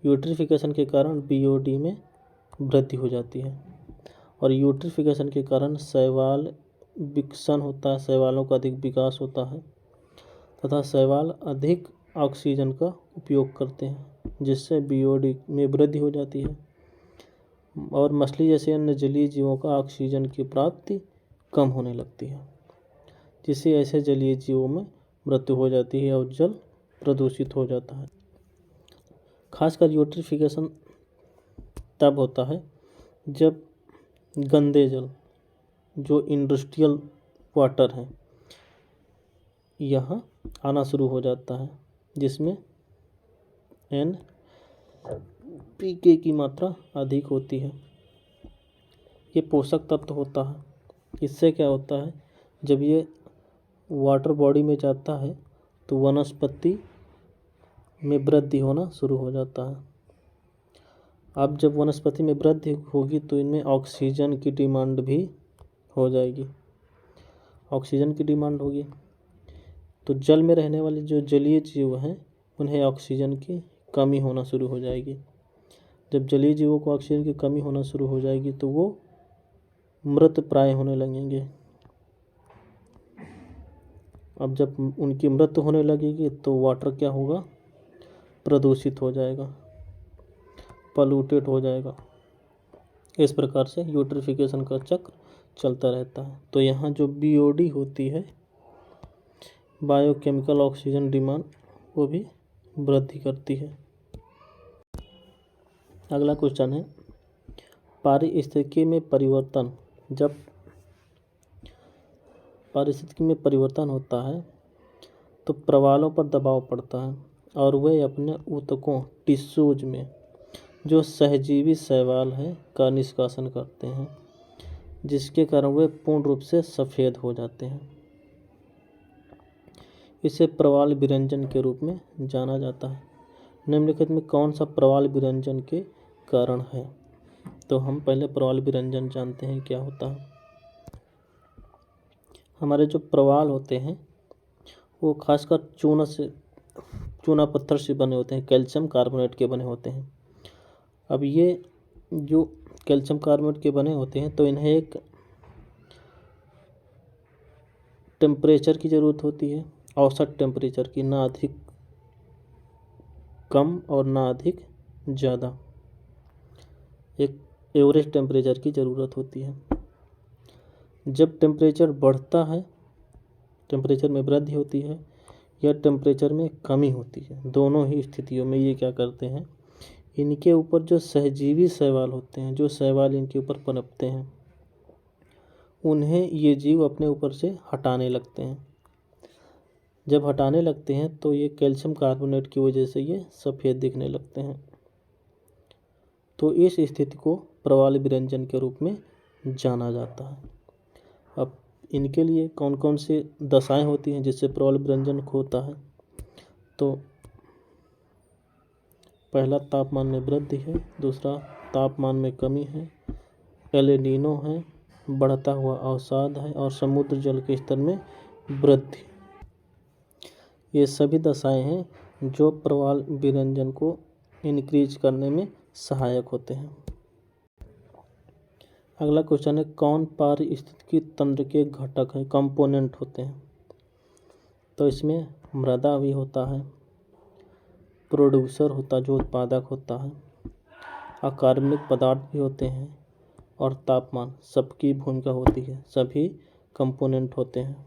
यूट्रिफिकेशन के कारण बीओडी में वृद्धि हो जाती है और यूट्रिफिकेशन के कारण शैवाल विकसन होता है, शैवालों का अधिक विकास होता है तथा शैवाल अधिक ऑक्सीजन का उपयोग करते हैं, जिससे बीओडी में वृद्धि हो जाती है और मछली जैसे अन्य जलीय जीवों का ऑक्सीजन की प्राप्ति कम होने लगती है, जिससे ऐसे जलीय जीवों में मृत्यु हो जाती है और जल प्रदूषित हो जाता है। खासकर यूट्रिफिकेशन तब होता है जब गंदे जल, जो इंडस्ट्रियल वाटर है, यहाँ आना शुरू हो जाता है, जिसमें NPK की मात्रा अधिक होती है। ये पोषक तत्व होता है। इससे क्या होता है, जब ये वाटर बॉडी में जाता है तो वनस्पति में वृद्धि होना शुरू हो जाता है। अब जब वनस्पति में वृद्धि होगी तो इनमें ऑक्सीजन की डिमांड भी हो जाएगी। ऑक्सीजन की डिमांड होगी तो जल में रहने वाले जो जलीय जीव हैं उन्हें ऑक्सीजन की कमी होना शुरू हो जाएगी। जब जलीय जीवों को ऑक्सीजन की कमी होना शुरू हो जाएगी तो वो मृत प्राय होने लगेंगे। अब जब उनकी मृत्यु होने लगेगी तो वाटर क्या होगा? प्रदूषित हो जाएगा, पॉल्यूटेड हो जाएगा। इस प्रकार से यूट्रिफिकेशन का चक्र चलता रहता है। तो यहाँ जो बीओडी होती है, बायोकेमिकल ऑक्सीजन डिमांड, वो भी वृद्धि करती है। अगला क्वेश्चन है, पारिस्थितिकी में परिवर्तन, जब पारिस्थितिकी में परिवर्तन होता है तो प्रवालों पर दबाव पड़ता है और वे अपने ऊतकों टिश्यूज में जो सहजीवी शैवाल है का निष्कासन करते हैं, जिसके कारण वे पूर्ण रूप से सफ़ेद हो जाते हैं। इसे प्रवाल विरंजन के रूप में जाना जाता है। निम्नलिखित में कौन सा प्रवाल विरंजन के कारण है? तो हम पहले प्रवाल विरंजन जानते हैं क्या होता है। हमारे जो प्रवाल होते हैं वो खासकर चूना पत्थर से बने होते हैं, कैल्शियम कार्बोनेट के बने होते हैं। अब ये जो कैल्शियम कार्बोनेट के बने होते हैं तो इन्हें एक टेम्परेचर की ज़रूरत होती है, औसत टेम्परेचर की, ना अधिक कम और ना अधिक ज़्यादा, एक एवरेज टेम्परेचर की ज़रूरत होती है। जब टेम्परेचर बढ़ता है, टेम्परेचर में वृद्धि होती है या टेम्परेचर में कमी होती है, दोनों ही स्थितियों में ये क्या करते हैं, इनके ऊपर जो सहजीवी शैवाल होते हैं, जो शैवाल इनके ऊपर पनपते हैं, उन्हें ये जीव अपने ऊपर से हटाने लगते हैं। जब हटाने लगते हैं तो ये कैल्शियम कार्बोनेट की वजह से ये सफ़ेद दिखने लगते हैं। तो इस स्थिति को प्रवाल विरंजन के रूप में जाना जाता है। अब इनके लिए कौन कौन से दशाएं होती हैं जिससे प्रवाल विरंजन होता है? तो पहला तापमान में वृद्धि है, दूसरा तापमान में कमी है, एल-नीनो है, बढ़ता हुआ अवसाद है और समुद्र जल के स्तर में वृद्धि। ये सभी दशाएं हैं जो प्रवाल विरंजन को इंक्रीज करने में सहायक होते हैं। अगला क्वेश्चन है, कौन पारिस्थितिकी तंत्र के घटक हैं, कंपोनेंट होते हैं? तो इसमें मृदा भी होता है, प्रोड्यूसर होता जो उत्पादक होता है, अकार्बनिक पदार्थ भी होते हैं और तापमान, सबकी भूमिका होती है, सभी कंपोनेंट होते हैं।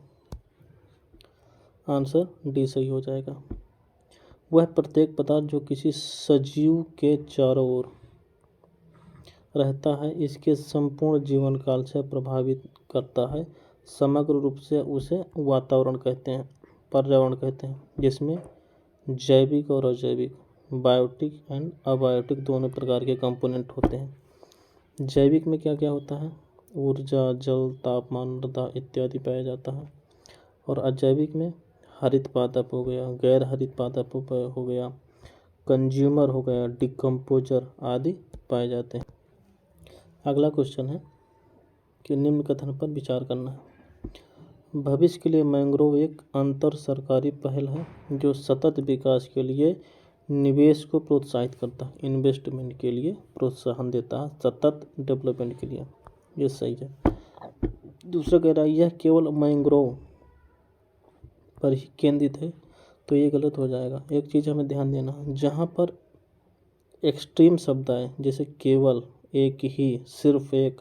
आंसर डी सही हो जाएगा। वह प्रत्येक पदार्थ जो किसी सजीव के चारों ओर रहता है, इसके संपूर्ण जीवन काल से प्रभावित करता है, समग्र रूप से उसे वातावरण कहते हैं, पर्यावरण कहते हैं, जिसमें जैविक और अजैविक, बायोटिक एंड अबायोटिक दोनों प्रकार के कंपोनेंट होते हैं। जैविक में क्या क्या होता है? ऊर्जा, जल, तापमान, मृदा इत्यादि पाया जाता है। और अजैविक में हरित पादप हो गया, गैर हरित पादप हो गया, कंज्यूमर हो गया, डिकम्पोजर आदि पाए जाते हैं। अगला क्वेश्चन है कि निम्न कथन पर विचार करना है। भविष्य के लिए मैंग्रोव एक अंतर सरकारी पहल है जो सतत विकास के लिए निवेश को प्रोत्साहित करता है, इन्वेस्टमेंट के लिए प्रोत्साहन देता है, सतत डेवलपमेंट के लिए। ये सही है। दूसरा कह रहा है यह केवल मैंग्रोव पर ही केंद्रित है, तो ये गलत हो जाएगा। एक चीज़ हमें ध्यान देना, जहाँ पर एक्सट्रीम शब्द आए, जैसे केवल, एक ही, सिर्फ एक,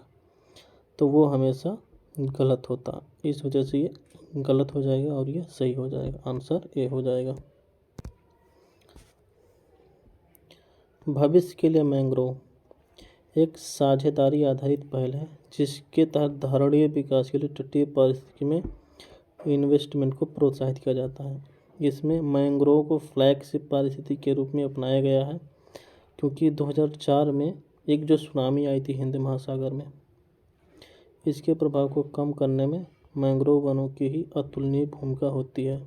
तो वो हमेशा गलत होता है। इस वजह से ये गलत हो जाएगा और ये सही हो जाएगा। आंसर ए हो जाएगा। भविष्य के लिए मैंग्रोव एक साझेदारी आधारित पहल है जिसके तहत धारणीय विकास के लिए तटीय पारिस्थितिकी में इन्वेस्टमेंट को प्रोत्साहित किया जाता है। इसमें मैंग्रोव को फ्लैगशिप पारिस्थितिकी के रूप में अपनाया गया है क्योंकि 2004 में एक जो सुनामी आई थी हिंद महासागर में, इसके प्रभाव को कम करने में मैंग्रोव वनों की ही अतुलनीय भूमिका होती है।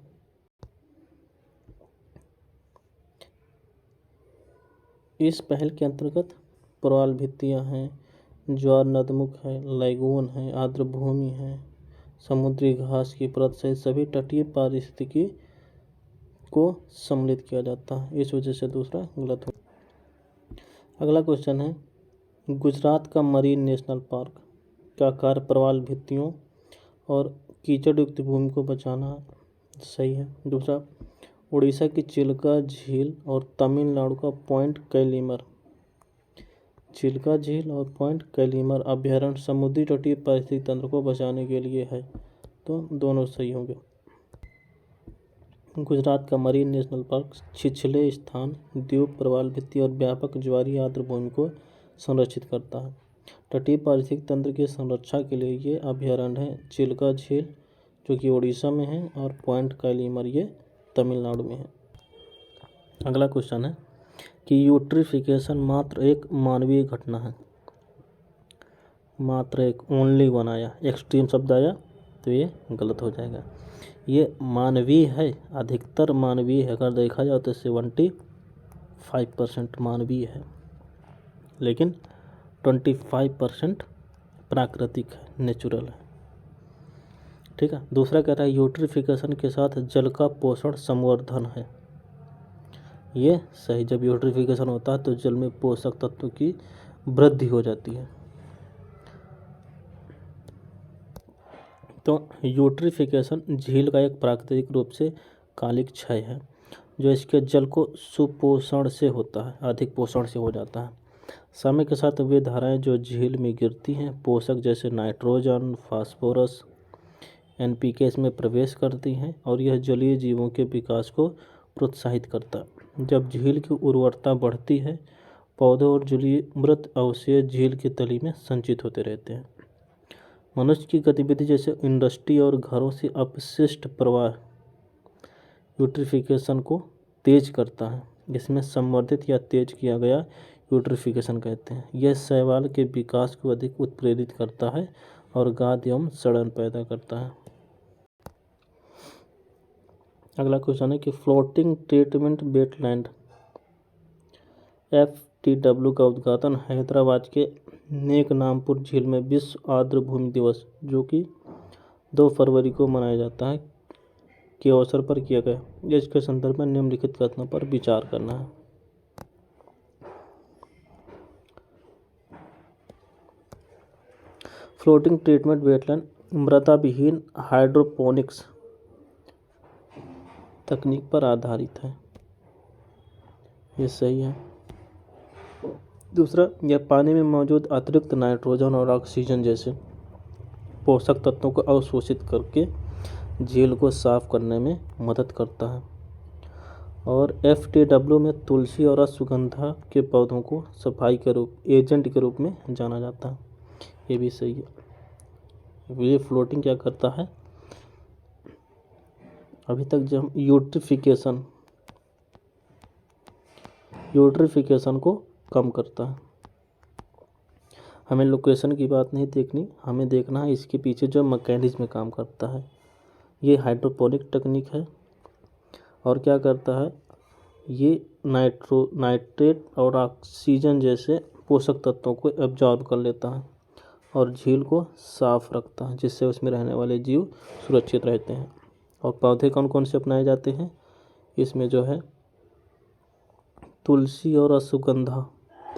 इस पहल के अंतर्गत प्रवाल भित्तियाँ हैं, ज्वार नदमुख है, लैगून है, आर्द्रभूमि है, समुद्री घास की परत सहित सभी तटीय पारिस्थितिकी को सम्मिलित किया जाता है। इस वजह से दूसरा गलत हो। अगला क्वेश्चन है, गुजरात का मरीन नेशनल पार्क का कार्य प्रवाल भित्तियों और कीचड़ युक्त भूमि को बचाना सही है। दूसरा, उड़ीसा की चिल्का झील और तमिलनाडु का पॉइंट कैलीमर, चिल्का झील और पॉइंट कैलीमर अभ्यारण्य समुद्री तटीय पारिस्थितिक तंत्र को बचाने के लिए है, तो दोनों सही होंगे। गुजरात का मरीन नेशनल पार्क छिछले स्थान, द्वीप, प्रवाल भित्ति और व्यापक ज्वारीय आर्द्र भूमि को संरक्षित करता है। तटीय पारिस्थितिक तंत्र की संरक्षा के लिए ये अभयारण्य है। चिल्का झील जो कि उड़ीसा में है और पॉइंट कैलीमर ये तमिलनाडु में है। अगला क्वेश्चन है कि यूट्रिफिकेशन मात्र एक मानवीय घटना है। मात्र एक, ओनली वन आया, एक्सट्रीम शब्द आया तो ये गलत हो जाएगा। ये मानवीय है, अधिकतर मानवीय है। अगर देखा जाए तो 75% मानवीय है, लेकिन 25% प्राकृतिक है, नेचुरल है। ठीक है। दूसरा कह रहा है यूट्रिफिकेशन के साथ जल का पोषण संवर्धन है। ये सही, जब यूट्रिफिकेशन होता है तो जल में पोषक तत्वों की वृद्धि हो जाती है। तो यूट्रिफिकेशन झील का एक प्राकृतिक रूप से कालिक क्षय है जो इसके जल को सुपोषण से होता है, अधिक पोषण से हो जाता है। समय के साथ वे धाराएं जो झील में गिरती हैं पोषक जैसे नाइट्रोजन, फास्फोरस, एनपीके इसमें प्रवेश करती हैं और यह जलीय जीवों के विकास को प्रोत्साहित करता है। जब झील की उर्वरता बढ़ती है पौधों और जलीय मृत अवशेष झील की तली में संचित होते रहते हैं। मनुष्य की गतिविधि जैसे इंडस्ट्री और घरों से अपशिष्ट प्रवाह यूट्रिफिकेशन को तेज करता है। इसमें संवर्धित या तेज किया गया यूट्रिफिकेशन कहते हैं। यह शैवाल के विकास को अधिक उत्प्रेरित करता है और गाद एवं सड़न पैदा करता है। अगला क्वेश्चन है कि फ्लोटिंग ट्रीटमेंट वेटलैंड FTW का उद्घाटन हैदराबाद के नेकनामपुर झील में विश्व आर्द्र भूमि दिवस जो कि 2 फरवरी को मनाया जाता है के अवसर पर किया गया। इसके संदर्भ में निम्नलिखित कथनों पर विचार करना है। फ्लोटिंग ट्रीटमेंट वेटलैंड मृदा विहीन हाइड्रोपोनिक्स तकनीक पर आधारित है। ये सही है। दूसरा, यह पानी में मौजूद अतिरिक्त नाइट्रोजन और ऑक्सीजन जैसे पोषक तत्वों को अवशोषित करके झील को साफ करने में मदद करता है। और FTW में तुलसी और अश्वगंधा के पौधों को सफाई के एजेंट के रूप में जाना जाता है। ये भी सही है। ये फ्लोटिंग क्या करता है, अभी तक जब यूट्रिफिकेशन को कम करता है। हमें लोकेशन की बात नहीं देखनी, हमें देखना है इसके पीछे जो मैकेनिज्म काम करता है। ये हाइड्रोपोनिक टेक्निक है और क्या करता है, ये नाइट्रेट और ऑक्सीजन जैसे पोषक तत्वों को एब्जॉर्ब कर लेता है और झील को साफ रखता है जिससे उसमें रहने वाले जीव सुरक्षित रहते हैं। और पौधे कौन कौन से अपनाए जाते हैं, इसमें जो है तुलसी और अश्वगंधा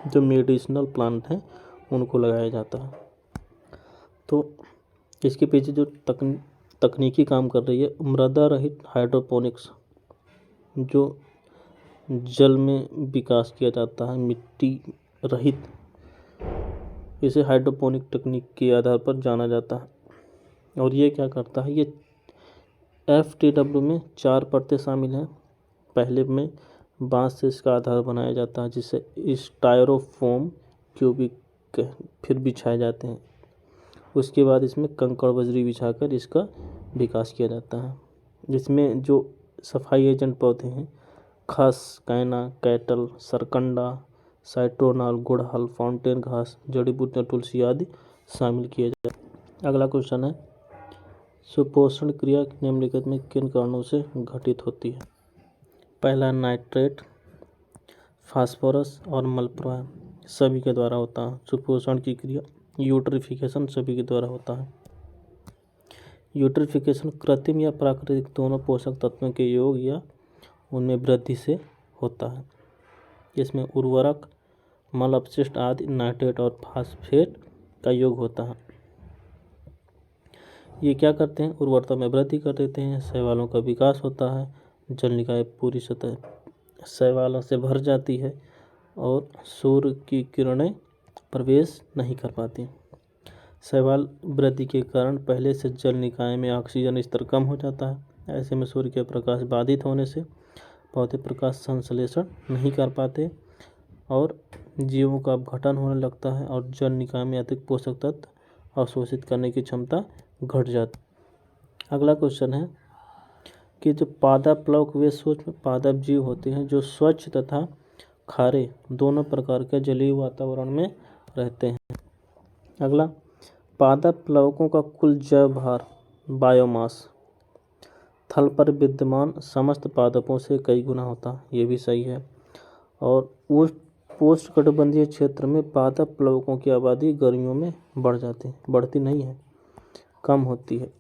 जो मेडिसिनल प्लांट हैं उनको लगाया जाता है। तो इसके पीछे जो तकनीकी काम कर रही है मृदा रहित हाइड्रोपोनिक्स जो जल में विकास किया जाता है, मिट्टी रहित, इसे हाइड्रोपोनिक तकनीक के आधार पर जाना जाता है। और ये क्या करता है, ये FTW में 4 परतें शामिल हैं। पहले में बांस से इसका आधार बनाया जाता है जिससे स्टायरोफोम क्यूबिक फिर बिछाए जाते हैं। उसके बाद इसमें कंकड़ बजरी बिछाकर इसका विकास किया जाता है। जिसमें जो सफाई एजेंट पौधे हैं खस, कैना, कैटल, सरकंडा, साइट्रोनाल, गुड़हल, फाउंटेन घास, जड़ी बूटियाँ, तुलसी आदि शामिल किए जाते। अगला क्वेश्चन है सुपोषण क्रिया निम्नलिखित में किन कारणों से घटित होती है। पहला, नाइट्रेट, फास्फोरस और मल प्रवाह सभी के द्वारा होता है। सुपोषण की क्रिया यूट्रिफिकेशन सभी के द्वारा होता है। यूट्रिफिकेशन कृत्रिम या प्राकृतिक दोनों पोषक तत्वों के योग या उनमें वृद्धि से होता है। इसमें उर्वरक, मल अपशिष्ट आदि, नाइट्रेट और फास्फेट का योग होता है। ये क्या करते हैं, उर्वरता में वृद्धि कर देते हैं, शैवालों का विकास होता है, जल निकाय पूरी सतह शैवालों से भर जाती है और सूर्य की किरणें प्रवेश नहीं कर पाती। शैवाल वृद्धि के कारण पहले से जल निकाय में ऑक्सीजन स्तर कम हो जाता है। ऐसे में सूर्य के प्रकाश बाधित होने से पौधे प्रकाश संश्लेषण नहीं कर पाते और जीवों का अपघटन होने लगता है और जल निकाय में अधिक पोषक तत्व अवशोषित करने की क्षमता घट जाती। अगला क्वेश्चन है कि जो पादप प्लवक वे सूक्ष्म पादप जीव होते हैं जो स्वच्छ तथा खारे दोनों प्रकार के जलीय वातावरण में रहते हैं। अगला, पादप प्लवकों का कुल जैव भार बायोमास थल पर विद्यमान समस्त पादपों से कई गुना होता है, ये भी सही है। और उष्णकटिबंधीय क्षेत्र में पादप प्लवकों की आबादी गर्मियों में बढ़ जाती है, बढ़ती नहीं है, कम होती है।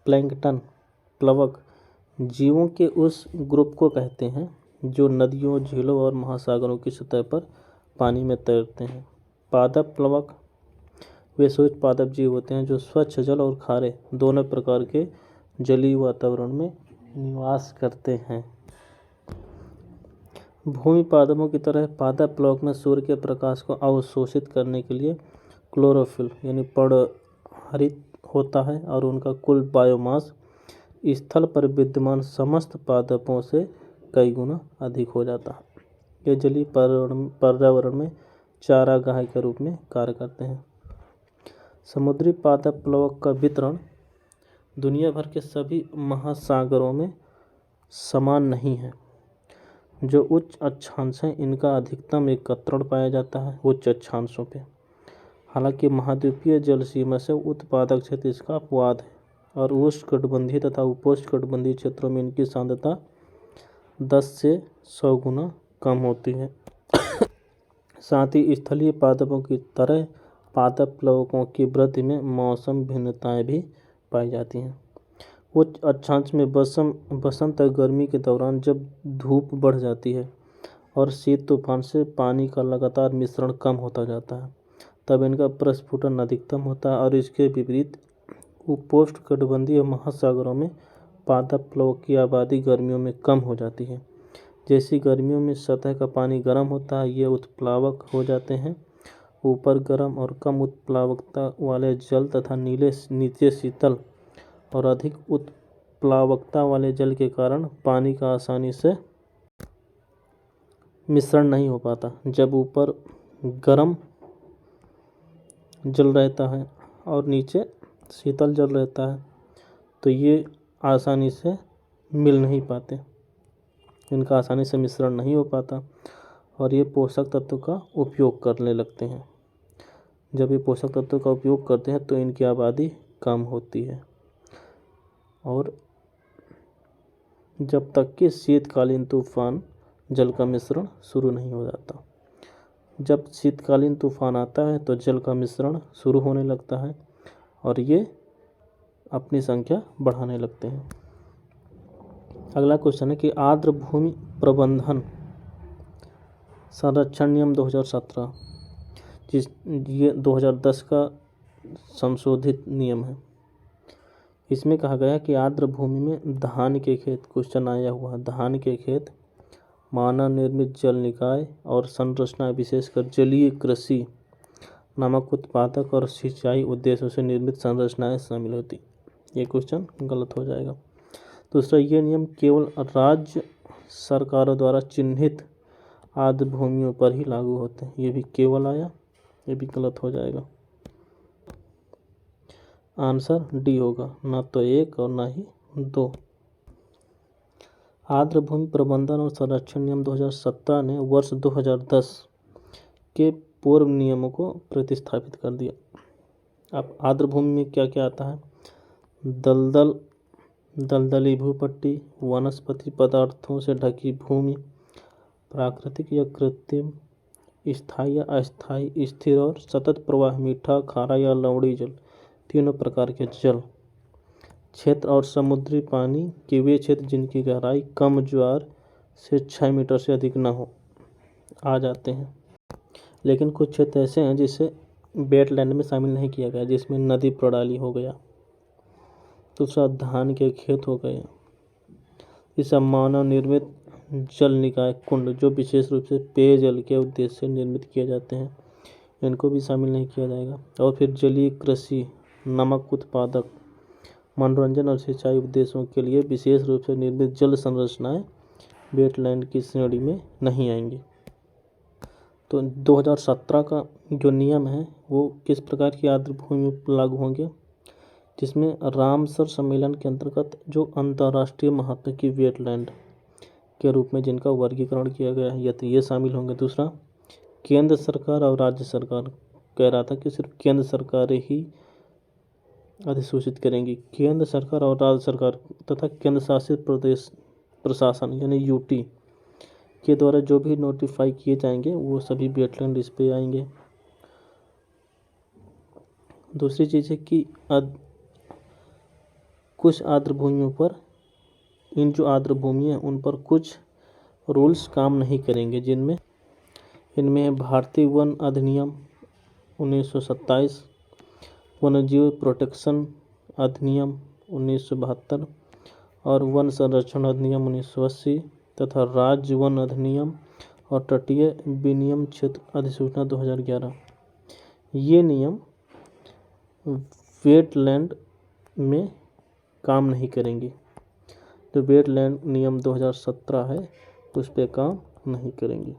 प्लैंकटन प्लवक जीवों के उस ग्रुप को कहते हैं जो नदियों, झीलों और महासागरों की सतह पर पानी में तैरते हैं। पादप प्लवक वे सूक्ष्म पादप जीव होते हैं जो स्वच्छ जल और खारे दोनों प्रकार के जलीय वातावरण में निवास करते हैं। भूमि पादपों की तरह पादप प्लवक में सूर्य के प्रकाश को अवशोषित करने के लिए क्लोरोफिल यानी पर्णहरित होता है और उनका कुल बायोमास स्थल पर विद्यमान समस्त पादपों से कई गुना अधिक हो जाता है। ये जलीय पर्यावरण में चारागाह के रूप में कार्य करते हैं। समुद्री पादप प्लवक का वितरण दुनिया भर के सभी महासागरों में समान नहीं है। जो उच्च अक्षांश हैं इनका अधिकतम एकत्रण पाया जाता है उच्च अक्षांशों पे। हालांकि महाद्वीपीय जल सीमा से उत्पादक क्षेत्र इसका अपवाद है और उष्णकटिबंधीय तथा उपोष्णकटिबंधीय क्षेत्रों में इनकी सांद्रता 10 से 100 गुना कम होती है। साथ ही स्थलीय पादपों की तरह पादप प्लवकों की वृद्धि में मौसम भिन्नताएं भी पाई जाती हैं। उच्च अक्षांश में बसंत और गर्मी के दौरान जब धूप बढ़ जाती है और शीत तूफान से पानी का लगातार मिश्रण कम होता जाता है तब इनका प्रस्फुटन अधिकतम होता है। और इसके विपरीत उपोष्णकटिबंधीय महासागरों में पादप प्लवक की आबादी गर्मियों में कम हो जाती है। जैसी गर्मियों में सतह का पानी गर्म होता है ये उत्प्लावक हो जाते हैं। ऊपर गर्म और कम उत्प्लावकता वाले जल तथा नीचे शीतल और अधिक उत्प्लावकता वाले जल के कारण पानी का आसानी से मिश्रण नहीं हो पाता। जब ऊपर गर्म जल रहता है और नीचे शीतल जल रहता है तो ये आसानी से मिल नहीं पाते, इनका आसानी से मिश्रण नहीं हो पाता और ये पोषक तत्वों का उपयोग करने लगते हैं। जब ये पोषक तत्वों का उपयोग करते हैं तो इनकी आबादी कम होती है और जब तक कि शीतकालीन तूफान जल का मिश्रण शुरू नहीं हो जाता। जब शीतकालीन तूफान आता है तो जल का मिश्रण शुरू होने लगता है और ये अपनी संख्या बढ़ाने लगते हैं। अगला क्वेश्चन है कि आर्द्र भूमि प्रबंधन संरक्षण नियम 2017 ये 2010 का संशोधित नियम है। इसमें कहा गया कि आर्द्र भूमि में धान के खेत, क्वेश्चन आया हुआ धान के खेत, मानव निर्मित जल निकाय और संरचना विशेषकर जलीय कृषि, नमक उत्पादक और सिंचाई उद्देश्यों से निर्मित संरचनाएं शामिल होती। ये क्वेश्चन गलत हो जाएगा। दूसरा, ये नियम केवल राज्य सरकारों द्वारा चिन्हित आर्द्र भूमियों पर ही लागू होते हैं। ये भी केवल आया, ये भी गलत हो जाएगा। आंसर डी होगा, ना तो 1 और ना ही 2। आर्द्र भूमि प्रबंधन और संरक्षण नियम 2017 ने वर्ष 2010 के पूर्व नियमों को प्रतिस्थापित कर दिया। अब आर्द्र भूमि में क्या क्या आता है? दलदली भूपट्टी, वनस्पति पदार्थों से ढकी भूमि, प्राकृतिक या कृत्रिम, स्थायी या अस्थायी, स्थिर और सतत प्रवाह, मीठा, खारा या लवणी जल, तीनों प्रकार के जल क्षेत्र और समुद्री पानी के वे क्षेत्र जिनकी गहराई कम ज्वार से 6 मीटर से अधिक न हो आ जाते हैं। लेकिन कुछ क्षेत्र ऐसे हैं जिसे वेटलैंड में शामिल नहीं किया गया, जिसमें नदी प्रणाली हो गया, दूसरा धान के खेत हो गए, तीसरा मानव निर्मित जल निकाय कुंड जो विशेष रूप से पेयजल के उद्देश्य से निर्मित किए जाते हैं, इनको भी शामिल नहीं किया जाएगा। और फिर जलीय कृषि, नमक उत्पादक, मनोरंजन और सिंचाई उद्देश्यों के लिए विशेष रूप से निर्मित जल संरचनाएं वेटलैंड की श्रेणी में नहीं आएंगे। तो 2017 का जो नियम है वो किस प्रकार की आर्द्रभूमि पर लागू होंगे, जिसमें रामसर सम्मेलन के अंतर्गत जो अंतर्राष्ट्रीय महत्व की वेटलैंड के रूप में जिनका वर्गीकरण किया गया है तो ये शामिल होंगे। दूसरा, केंद्र सरकार और राज्य सरकार कह रहा था कि सिर्फ केंद्र सरकार ही अधिसूचित करेंगी। केंद्र सरकार और राज्य सरकार तथा केंद्र शासित प्रदेश प्रशासन यानी यूटी के द्वारा जो भी नोटिफाई किए जाएंगे वो सभी वेटलैंड इस पे आएंगे। दूसरी चीज़ है कि कुछ आर्द्रभूमियों पर, इन जो आर्द्रभूमि हैं उन पर कुछ रूल्स काम नहीं करेंगे, इनमें भारतीय वन अधिनियम 1927, वन्यजीव प्रोटेक्शन अधिनियम 1972 और वन संरक्षण अधिनियम 1980 तथा राज्य वन अधिनियम और तटीय विनियम क्षेत्र अधिसूचना 2011। ये नियम वेटलैंड में काम नहीं करेंगी। तो वेटलैंड नियम 2017 है उस पर काम नहीं करेंगी।